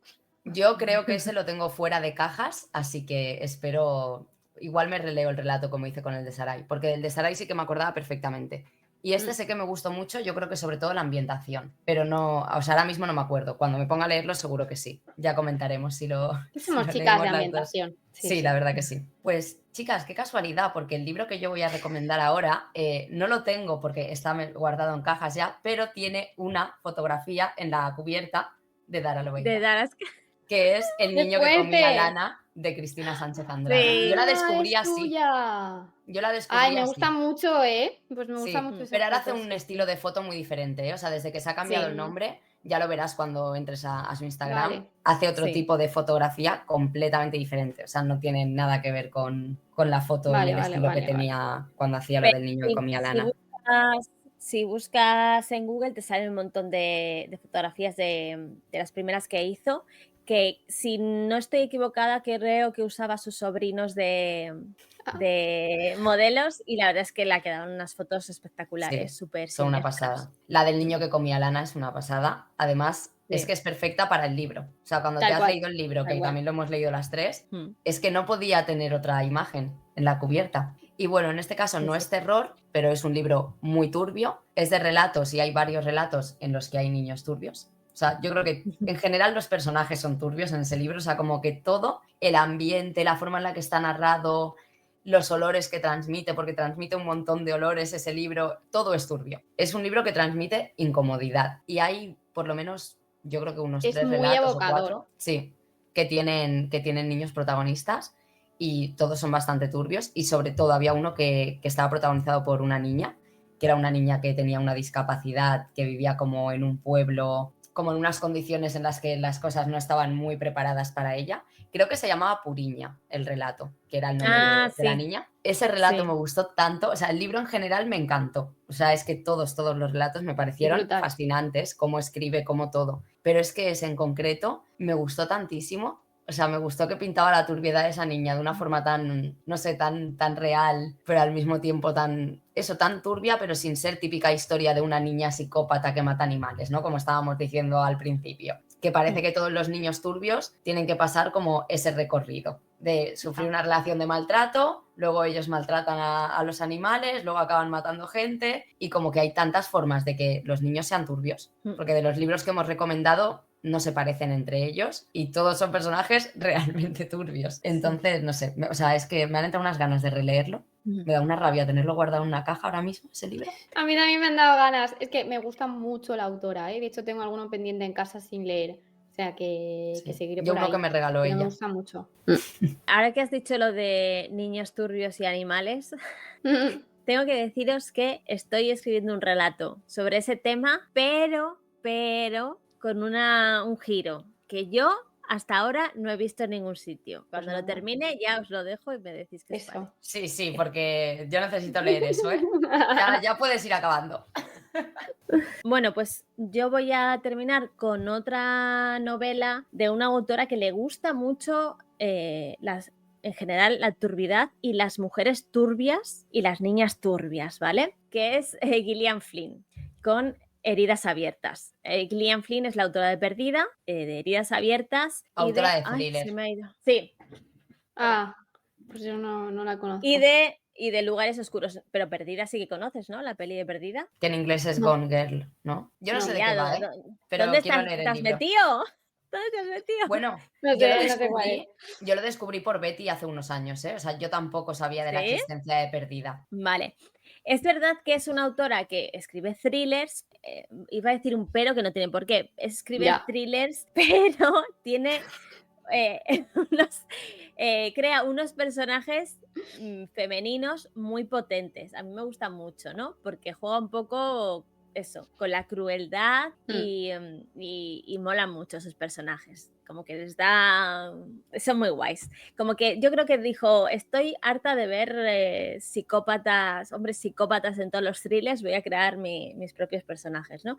Yo creo que ese lo tengo fuera de cajas, así que espero... Igual me releo el relato como hice con el de Sarai, porque del de Sarai sí que me acordaba perfectamente. Y este sé que me gustó mucho, yo creo que sobre todo la ambientación, pero no, o sea, ahora mismo no me acuerdo. Cuando me ponga a leerlo seguro que sí. Ya comentaremos si lo, Somos lo chicas leemos de las dos. ambientación. Sí, la verdad que sí. Pues chicas, qué casualidad, porque el libro que yo voy a recomendar ahora no lo tengo porque está guardado en cajas ya, pero tiene una fotografía en la cubierta de Dara Lobeira. De Dara, Que es El ¡Qué niño que comía fuerte! lana, de Cristina Sánchez Andrade. Sí. Yo la descubrí Es así. tuya. Yo la descubrí Ay, me así. gusta mucho, ¿eh? Pues me gusta Sí, mucho esa pero ahora foto, hace un sí, estilo sí. de foto muy diferente, ¿eh? O sea, desde que se ha cambiado Sí. el nombre, ya lo verás cuando entres a su Instagram, Vale. hace otro Sí. tipo de fotografía completamente diferente. O sea, no tiene nada que ver con la foto Vale, y el vale, estilo que vale, tenía cuando hacía lo Pero del niño que comía si lana. si buscas en Google te salen un montón de fotografías de las primeras que hizo, que si no estoy equivocada creo que usaba a sus sobrinos de modelos y la verdad es que le quedaban unas fotos espectaculares, Sí, súper son una simple. pasada. La del niño que comía lana es una pasada. Además, es Sí. que es perfecta para el libro. O sea, cuando Tal te has cual, leído el libro, tal que cual. también lo hemos leído las tres, Mm. es que no podía tener otra imagen en la cubierta. Y bueno, en este caso Sí, no sí. es terror, pero es un libro muy turbio. Es de relatos y hay varios relatos en los que hay niños turbios. O sea, yo creo que en general los personajes son turbios en ese libro. O sea, como que todo, el ambiente, la forma en la que está narrado, los olores que transmite, porque transmite un montón de olores ese libro, todo es turbio. Es un libro que transmite incomodidad. Y hay por lo menos, yo creo que unos Es 3 muy relatos o evocador. 4, sí, que tienen niños protagonistas y todos son bastante turbios. Y sobre todo había uno que estaba protagonizado por una niña, que era una niña que tenía una discapacidad, que vivía como en un pueblo, como en unas condiciones en las que las cosas no estaban muy preparadas para ella. Creo que se llamaba Puriña el relato, que era el nombre de la Sí. niña. Ese relato Sí. me gustó tanto, o sea, el libro en general me encantó. O sea, es que todos los relatos me parecieron Brutal. fascinantes, cómo escribe, cómo todo. Pero es que ese en concreto me gustó tantísimo. O sea, me gustó que pintaba la turbiedad de esa niña de una forma tan, no sé, tan real, pero al mismo tiempo tan turbia, pero sin ser típica historia de una niña psicópata que mata animales, ¿no? Como estábamos diciendo al principio. Que parece que todos los niños turbios tienen que pasar como ese recorrido de sufrir una relación de maltrato, luego ellos maltratan a los animales, luego acaban matando gente y como que hay tantas formas de que los niños sean turbios. Porque de los libros que hemos recomendado no se parecen entre ellos y todos son personajes realmente turbios. Entonces, no sé, o sea, es que me han entrado unas ganas de releerlo. Me da una rabia tenerlo guardado en una caja ahora mismo, ese libro. A mí también me han dado ganas. Es que me gusta mucho la autora, ¿eh? De hecho, tengo alguno pendiente en casa sin leer. O sea, que Sí. seguiré Yo por uno ahí. que me regaló Pero me ella. gusta mucho. Ahora que has dicho lo de niños turbios y animales, tengo que deciros que estoy escribiendo un relato sobre ese tema, pero con un giro que yo hasta ahora no he visto en ningún sitio. Cuando lo termine ya os lo dejo y me decís qué os parece. Eso. Sí, porque yo necesito leer eso, ¿eh? Ya puedes ir acabando. Bueno, pues yo voy a terminar con otra novela de una autora que le gusta mucho en general la turbidez y las mujeres turbias y las niñas turbias, ¿vale? Que es Gillian Flynn, con Heridas Abiertas. Gillian Flynn es la autora de Perdida, de Heridas Abiertas y Autora de Ay, thriller. se me ha ido. Sí. Pues yo no la conozco. Y de Lugares Oscuros. Pero Perdida sí que conoces, ¿no? La peli de Perdida. Que en inglés es No. Gone Girl, ¿no? Yo no sé de qué va, ¿eh? Pero ¿Dónde quiero leer el estás libro. metido? ¿Dónde te has metido? Bueno, No yo sé cuál es. lo descubrí por Betty hace unos años, ¿eh? O sea, yo tampoco sabía de la ¿Sí? existencia de Perdida. Vale. Es verdad que es una autora que escribe thrillers, iba a decir un pero que no tiene por qué. Escribe thrillers, pero tiene crea unos personajes femeninos muy potentes. A mí me gusta mucho, ¿no? Porque juega un poco eso, con la crueldad y molan mucho esos personajes. como que les da, son muy guays. Como que yo creo que dijo, estoy harta de ver psicópatas, hombres psicópatas en todos los thrillers, voy a crear mis propios personajes, ¿no?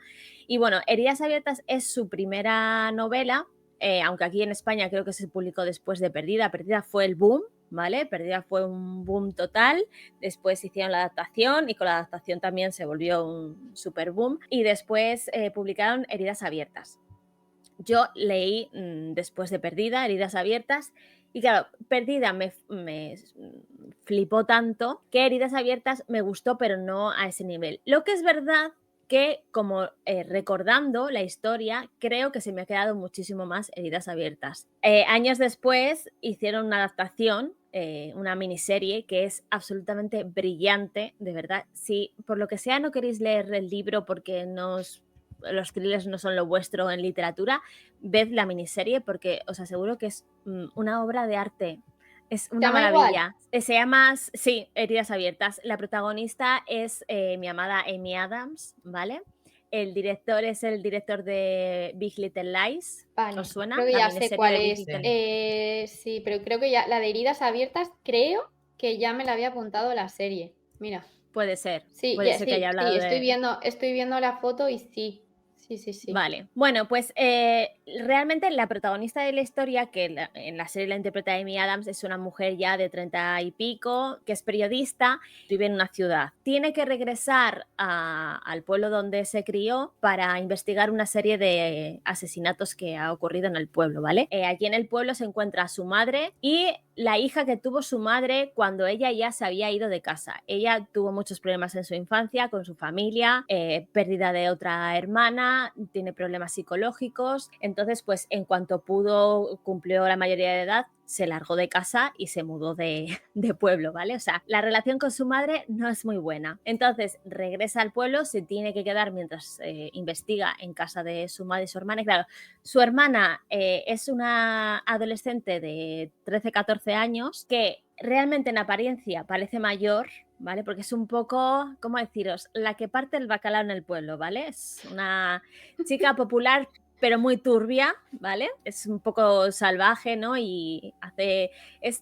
Y bueno, Heridas Abiertas es su primera novela, aunque aquí en España creo que se publicó después de Perdida. Perdida fue el boom, ¿vale? Perdida fue un boom total. Después hicieron la adaptación y con la adaptación también se volvió un super boom. Y después publicaron Heridas Abiertas. Yo leí después de Perdida, Heridas Abiertas, y claro, Perdida me flipó tanto que Heridas Abiertas me gustó, pero no a ese nivel. Lo que es verdad que, como recordando la historia, creo que se me ha quedado muchísimo más Heridas Abiertas. Años después hicieron una adaptación, una miniserie que es absolutamente brillante, de verdad. Si por lo que sea no queréis leer el libro porque los thrillers no son lo vuestro en literatura, ved la miniserie porque os aseguro que es una obra de arte. Es una maravilla. Se llama, sí, Heridas Abiertas. La protagonista es mi amada Amy Adams, ¿vale? El director es el director de Big Little Lies. Vale, ¿Os suena? creo que ya sé cuál es. Sí. Sí, pero creo que ya la de Heridas Abiertas, creo que ya me la había apuntado la serie. Mira. Puede ser. Sí, puede ya, ser sí, que haya hablado estoy viendo la foto y sí. Sí. Vale. Bueno, pues realmente la protagonista de la historia, que en la serie la interpreta Amy Adams, es una mujer ya de 30 y pico, que es periodista, vive en una ciudad. Tiene que regresar al pueblo donde se crió para investigar una serie de asesinatos que ha ocurrido en el pueblo, ¿vale? Allí en el pueblo se encuentra su madre y la hija que tuvo su madre cuando ella ya se había ido de casa. Ella tuvo muchos problemas en su infancia con su familia, pérdida de otra hermana, tiene problemas psicológicos. Entonces, pues en cuanto pudo, cumplió la mayoría de edad, se largó de casa y se mudó de pueblo, ¿vale? O sea, la relación con su madre no es muy buena. Entonces, regresa al pueblo, se tiene que quedar mientras investiga en casa de su madre y su hermana. Y claro, su hermana es una adolescente de 13, 14 años que realmente en apariencia parece mayor, ¿vale? Porque es un poco, ¿cómo deciros? La que parte el bacalao en el pueblo, ¿vale? Es una chica popular pero muy turbia, ¿vale? Es un poco salvaje, ¿no? Y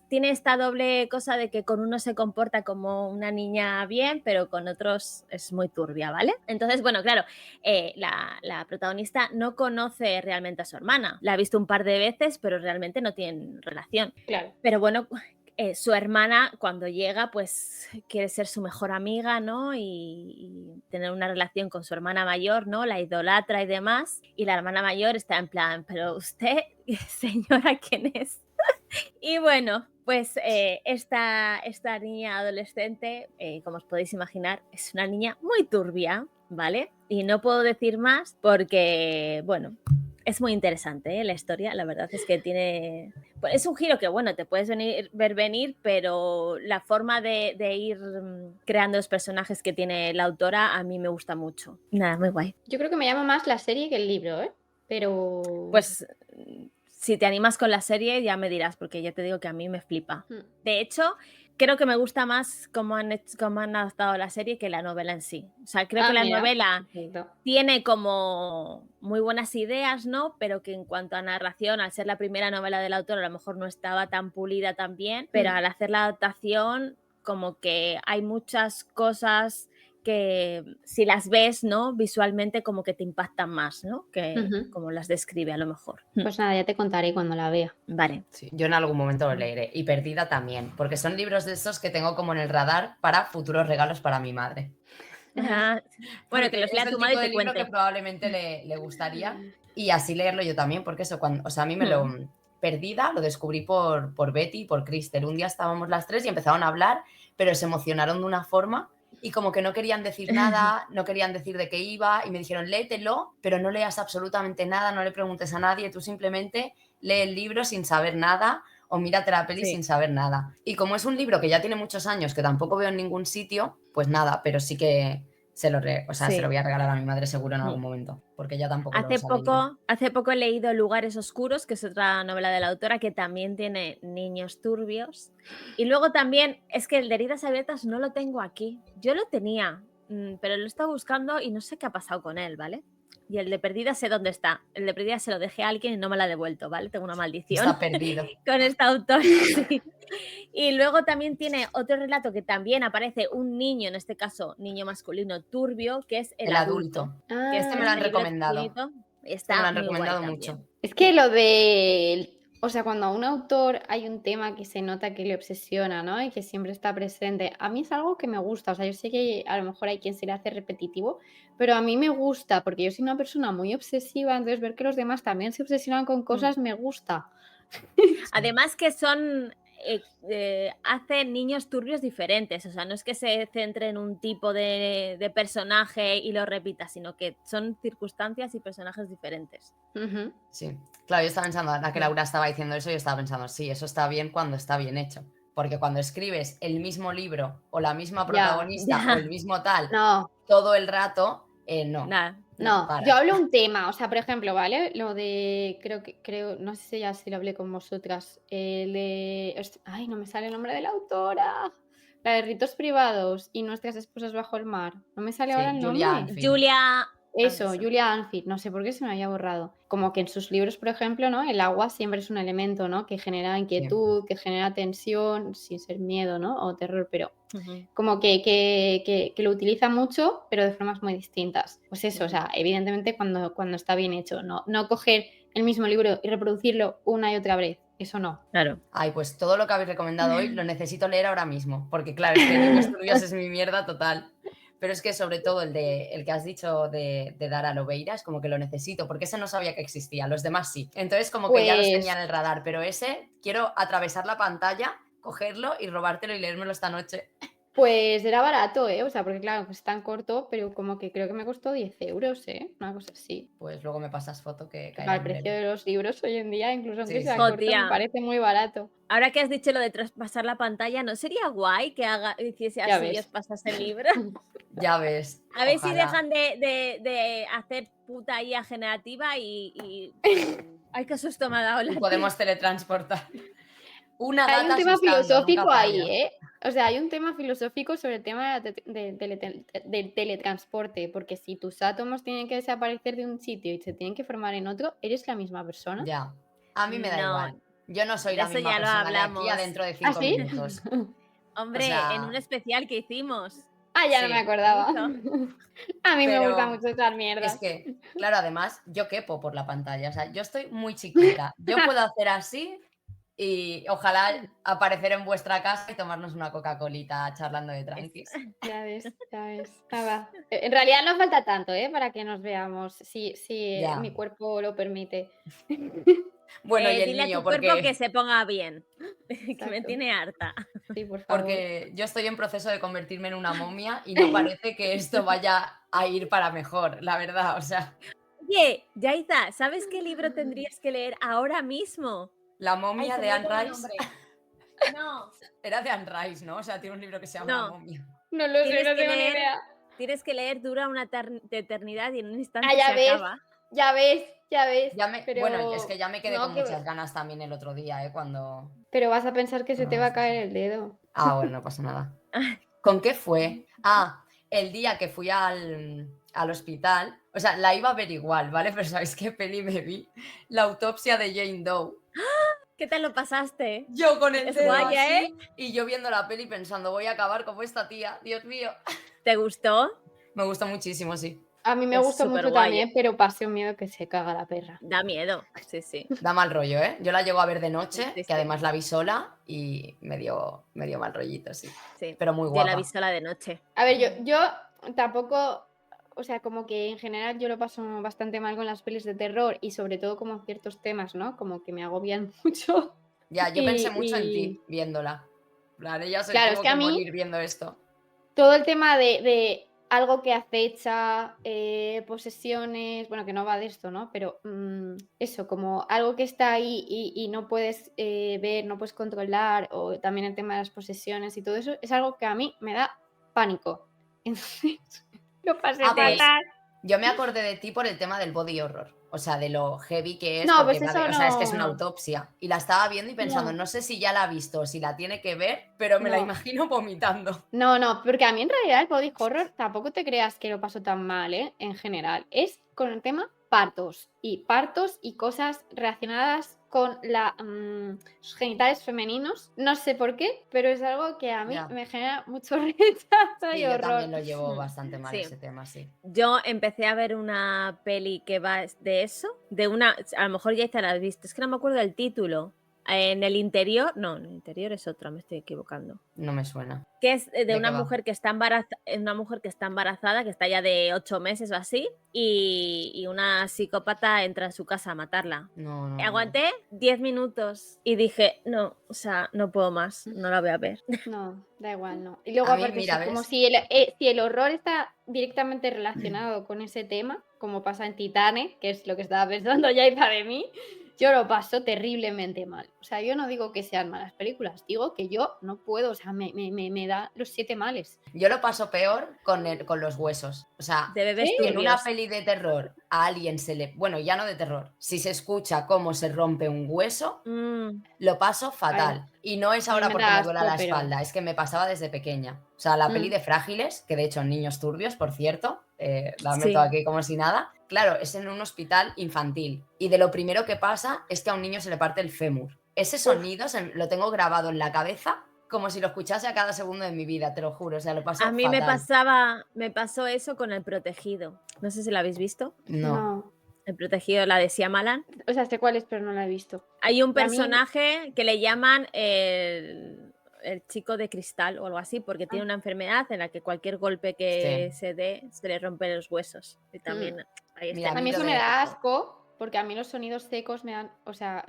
tiene esta doble cosa de que con uno se comporta como una niña bien, pero con otros es muy turbia, ¿vale? Entonces, bueno, claro, la protagonista no conoce realmente a su hermana. La ha visto un par de veces, pero realmente no tienen relación. Claro. Pero bueno, su hermana cuando llega pues quiere ser su mejor amiga, ¿no? Y tener una relación con su hermana mayor, ¿no? La idolatra y demás. Y la hermana mayor está en plan, pero usted, señora, ¿quién es? Y bueno, pues esta niña adolescente, como os podéis imaginar, es una niña muy turbia, ¿vale? Y no puedo decir más porque, bueno, es muy interesante la historia, la verdad es que tiene... Pues es un giro que, bueno, te puedes ver venir, pero la forma de ir creando los personajes que tiene la autora a mí me gusta mucho. Nada, muy guay. Yo creo que me llama más la serie que el libro, ¿eh? Pero... Pues si te animas con la serie ya me dirás, porque ya te digo que a mí me flipa. De hecho, creo que me gusta más cómo han adaptado la serie que la novela en sí. O sea, creo que la novela tiene como muy buenas ideas, ¿no? Pero que en cuanto a narración, al ser la primera novela del autor, a lo mejor no estaba tan pulida tan bien, pero al hacer la adaptación, como que hay muchas cosas que si las ves, ¿no? Visualmente como que te impactan más, ¿no? Que como las describe a lo mejor. Pues nada, ya te contaré cuando la vea. Vale. Sí, yo en algún momento lo leeré. Y Perdida también, porque son libros de esos que tengo como en el radar para futuros regalos para mi madre. Bueno, que los lea tu madre y te cuente. Que probablemente le gustaría y así leerlo yo también, porque eso, o sea, a mí me lo... Perdida lo descubrí por Betty y por Crystal. Un día estábamos las tres y empezaron a hablar, pero se emocionaron de una forma y como que no querían decir nada, no querían decir de qué iba y me dijeron, léetelo, pero no leas absolutamente nada, no le preguntes a nadie, tú simplemente lee el libro sin saber nada o mírate la peli sin saber nada. Y como es un libro que ya tiene muchos años, que tampoco veo en ningún sitio, pues nada, pero sí que se lo voy a regalar a mi madre seguro en algún momento, porque ya tampoco Hace poco he leído Lugares Oscuros, que es otra novela de la autora que también tiene niños turbios. Y luego también, es que el de Heridas Abiertas no lo tengo aquí. Yo lo tenía, pero lo he estado buscando y no sé qué ha pasado con él, ¿vale? y el de Perdida sé dónde está. El de Perdida se lo dejé a alguien y no me lo ha devuelto, ¿vale? Tengo una maldición Está perdido. con esta autora. Sí. Y luego también tiene otro relato que también aparece un niño, en este caso niño masculino turbio, que es el adulto. Ah, Que este me lo han Este libro recomendado. chiquitito Me está lo han muy guay recomendado también. mucho. es que lo de, o sea, cuando a un autor hay un tema que se nota que le obsesiona, ¿no? Y que siempre está presente, a mí es algo que me gusta, o sea, yo sé que a lo mejor hay quien se le hace repetitivo, pero a mí me gusta, porque yo soy una persona muy obsesiva, entonces ver que los demás también se obsesionan con cosas me gusta. Además que son... hacen niños turbios diferentes, o sea, no es que se centre en un tipo de personaje y lo repita, sino que son circunstancias y personajes diferentes. Ujú. Sí, claro, yo estaba pensando, ahora que Laura estaba diciendo eso, yo estaba pensando, sí, eso está bien cuando está bien hecho. Porque cuando escribes el mismo libro o la misma protagonista ya. o el mismo tal No, todo el rato, no. Nada. no, para. yo hablo un tema, o sea, por ejemplo, ¿vale? Lo de, creo, no sé ya si lo hablé con vosotras, el de, ay, no me sale el nombre de la autora, la de Ritos Privados y Nuestras Esposas Bajo el Mar, no me sale Sí, ahora el Julia nombre. Anfield. Julia... Eso, Anderson. Julia Anfield, no sé por qué se me había borrado. Como que en sus libros, por ejemplo, ¿no? El agua siempre es un elemento, ¿no? Que genera inquietud, que genera tensión, sin ser miedo, ¿no? O terror, pero Ujú. como que lo utiliza mucho, pero de formas muy distintas. Pues eso, o sea, evidentemente cuando está bien hecho, no coger el mismo libro y reproducirlo una y otra vez, eso no. Claro. Ay, pues todo lo que habéis recomendado hoy lo necesito leer ahora mismo. Porque claro, es que Niños Turbios es mi mierda total. Pero es que sobre todo el que has dicho de Dara Lobeira es como que lo necesito, porque ese no sabía que existía, los demás sí. Entonces como que ya los tenía en el radar, pero ese quiero atravesar la pantalla, cogerlo y robártelo y leérmelo esta noche. Pues era barato, ¿eh? O sea, porque claro, pues es tan corto, pero como que creo que me costó 10 euros, ¿eh? Una cosa así. Pues luego me pasas foto que caerá Al en precio breve. de los libros hoy en día, incluso aunque Sí, sea sí. corto, Jodía. me parece muy barato. Ahora que has dicho lo de traspasar la pantalla, ¿no sería guay que hiciese Ya así y ves. os pasase el libro? Ya ves. A ver si ojalá. dejan de hacer puta IA generativa y... Ay, qué susto me ha dado Y la podemos teletransportar. Una Hay gata un tema asustando, filosófico nunca ahí, falla. ¿eh? O sea, hay un tema filosófico sobre el tema del teletransporte, porque si tus átomos tienen que desaparecer de un sitio y se tienen que formar en otro, ¿eres la misma persona? Ya. A mí me da No, igual. Yo no soy de la eso misma ya lo persona de aquí a hablamos. dentro de ¿Ah, 5 sí? minutos. Hombre, O sea, en un especial que hicimos. Ah, ya no sí, me acordaba. Mucho. A mí me gusta pero mucho esas es mierdas. que, claro, además, yo quepo por la pantalla. O sea, yo estoy muy chiquita. Yo puedo hacer así y ojalá aparecer en vuestra casa y tomarnos una Coca-Colita charlando de tranquis. Ya ves, ya ves. Ah, va. En realidad no falta tanto, ¿eh? Para que nos veamos, si Ya. mi cuerpo lo permite. Bueno, y el Dile a mío, tu cuerpo que se ponga bien, que me Exacto. tiene harta. Sí, por favor. porque yo estoy en proceso de convertirme en una momia y no parece que esto vaya a ir para mejor, la verdad. O sea, Oye, Yaiza, ¿sabes qué libro tendrías que leer ahora mismo? la Ay, momia se de me ha Anne ido el Rice. nombre. No, Era de Anne Rice, ¿no? O sea, tiene un libro que se llama La No. momia. No lo sé, Tienes no que tengo ni leer- idea. tienes que leer Dura una eternidad y en un instante Ah, ya se ves. acaba. Ya ves, ya ves. Ya bueno, es que ya me quedé no, con muchas ganas también el otro día, cuando... Pero vas a pensar que se te No, va a sí, caer sí. el dedo. Ah, bueno, no pasa nada. ¿Con qué fue? Ah, el día que fui al hospital. O sea, la iba a ver igual, ¿vale? Pero ¿sabéis qué peli me vi? La autopsia de Jane Doe. ¿Qué tal lo pasaste? Yo con el Es dedo guay, así ¿eh? y yo viendo la peli pensando, voy a acabar como esta tía, Dios mío. ¿Te gustó? Me gusta muchísimo, sí. A mí me Es gustó mucho superguay, también, pero pasé un miedo que se caga la perra. Da miedo, sí, sí. Da mal rollo, ¿eh? Yo la llego a ver de noche, Sí, que sí. además la vi sola y me dio mal rollito, sí. Sí. Pero muy Yo guapa. la vi sola de noche. A ver, yo tampoco, o sea, como que en general yo lo paso bastante mal con las pelis de terror y sobre todo como ciertos temas, ¿no? Como que me agobian mucho. Ya, yo pensé mucho en Y- ti viéndola. Claro, ella se Claro, tuvo es que a mí- morir viendo esto. Todo el tema de algo que acecha, posesiones, bueno, que no va de esto, ¿no? Pero eso, como algo que está ahí y no puedes ver, no puedes controlar, o también el tema de las posesiones y todo eso, es algo que a mí me da pánico. Entonces, lo pasé Ah, pues, fatal. yo me acordé de ti por el tema del body horror. O sea, de lo heavy que es. No, porque pues va eso o sea, es que es no. una autopsia. Y la estaba viendo y pensando, no sé si ya la ha visto o si la tiene que ver, pero me la No. imagino vomitando. No, porque a mí en realidad el body horror tampoco te creas que lo paso tan mal, ¿eh? En general. Es con el tema partos y cosas relacionadas con los genitales femeninos. No sé por qué, pero es algo que a mí Ya. me genera mucho rechazo Sí, y yo horror. también lo llevo Mm, bastante mal sí. ese tema, sí. Yo empecé a ver una peli que va de eso, de una, a lo mejor ya te la has visto, es que no me acuerdo del título. En el interior es otra, me estoy equivocando. No me suena. Que es de ¿De una qué va? mujer que está embarazada, que está ya de 8 meses o así, y una psicópata entra en su casa a matarla. No. Aguanté 10 minutos y dije, no, o sea, no puedo más, no la voy a ver. No, da igual, no. Y luego A mí, aparte mira, eso, como ¿ves? si el horror está directamente relacionado con ese tema, como pasa en Titanic, que es lo que estaba pensando Yaiza de mí, yo lo paso terriblemente mal. O sea, yo no digo que sean malas películas, digo que yo no puedo, o sea, me da los 7 males. Yo lo paso peor con los huesos. O sea, De bebés en una turbios. peli de terror a alguien se le... Bueno, ya no de terror. Si se escucha cómo se rompe un hueso, lo paso fatal. Y no es A mí ahora me porque da me duela asco, la pero- espalda, es que me pasaba desde pequeña. O sea, la peli de Frágiles, que de hecho niños turbios, por cierto, la meto Sí. aquí como si nada. Claro, es en un hospital infantil. Y de lo primero que pasa es que a un niño se le parte el fémur. Ese sonido lo tengo grabado en la cabeza como si lo escuchase a cada segundo de mi vida, te lo juro. O sea, lo paso A mí me fatal. pasó eso con El Protegido. No sé si la habéis visto. No. El Protegido, la de Shyamalan. O sea, sé cuál es, pero no la he visto. Hay un Y a mí- personaje que le llaman el chico de cristal o algo así, porque tiene una enfermedad en la que cualquier golpe que se dé se le rompen los huesos. Y también ahí Mira, está. A mí lo eso me de- da asco, porque a mí los sonidos secos me dan, o sea,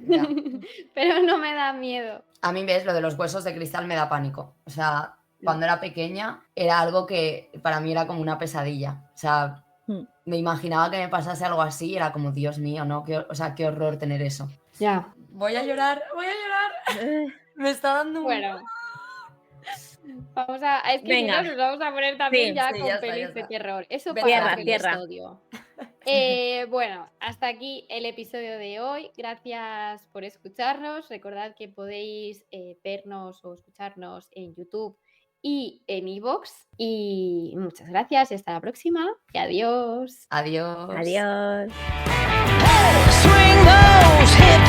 Ya. pero no me da miedo. A mí, ves, lo de los huesos de cristal me da pánico. O sea, cuando era pequeña era algo que para mí era como una pesadilla. O sea, me imaginaba que me pasase algo así y era como, Dios mío, ¿no? O sea, qué horror tener eso. Ya. Voy a llorar. Me está dando un... Bueno, es que Venga. si no nos vamos a poner también Sí, ya sí, con ya está, pelis ya de está. terror. Eso Tierra, para otro tierra. episodio. Bueno, hasta aquí el episodio de hoy. Gracias por escucharnos. Recordad que podéis vernos o escucharnos en YouTube y en iVoox. Y muchas gracias y hasta la próxima. Y adiós. Adiós. Adiós. Swing those hips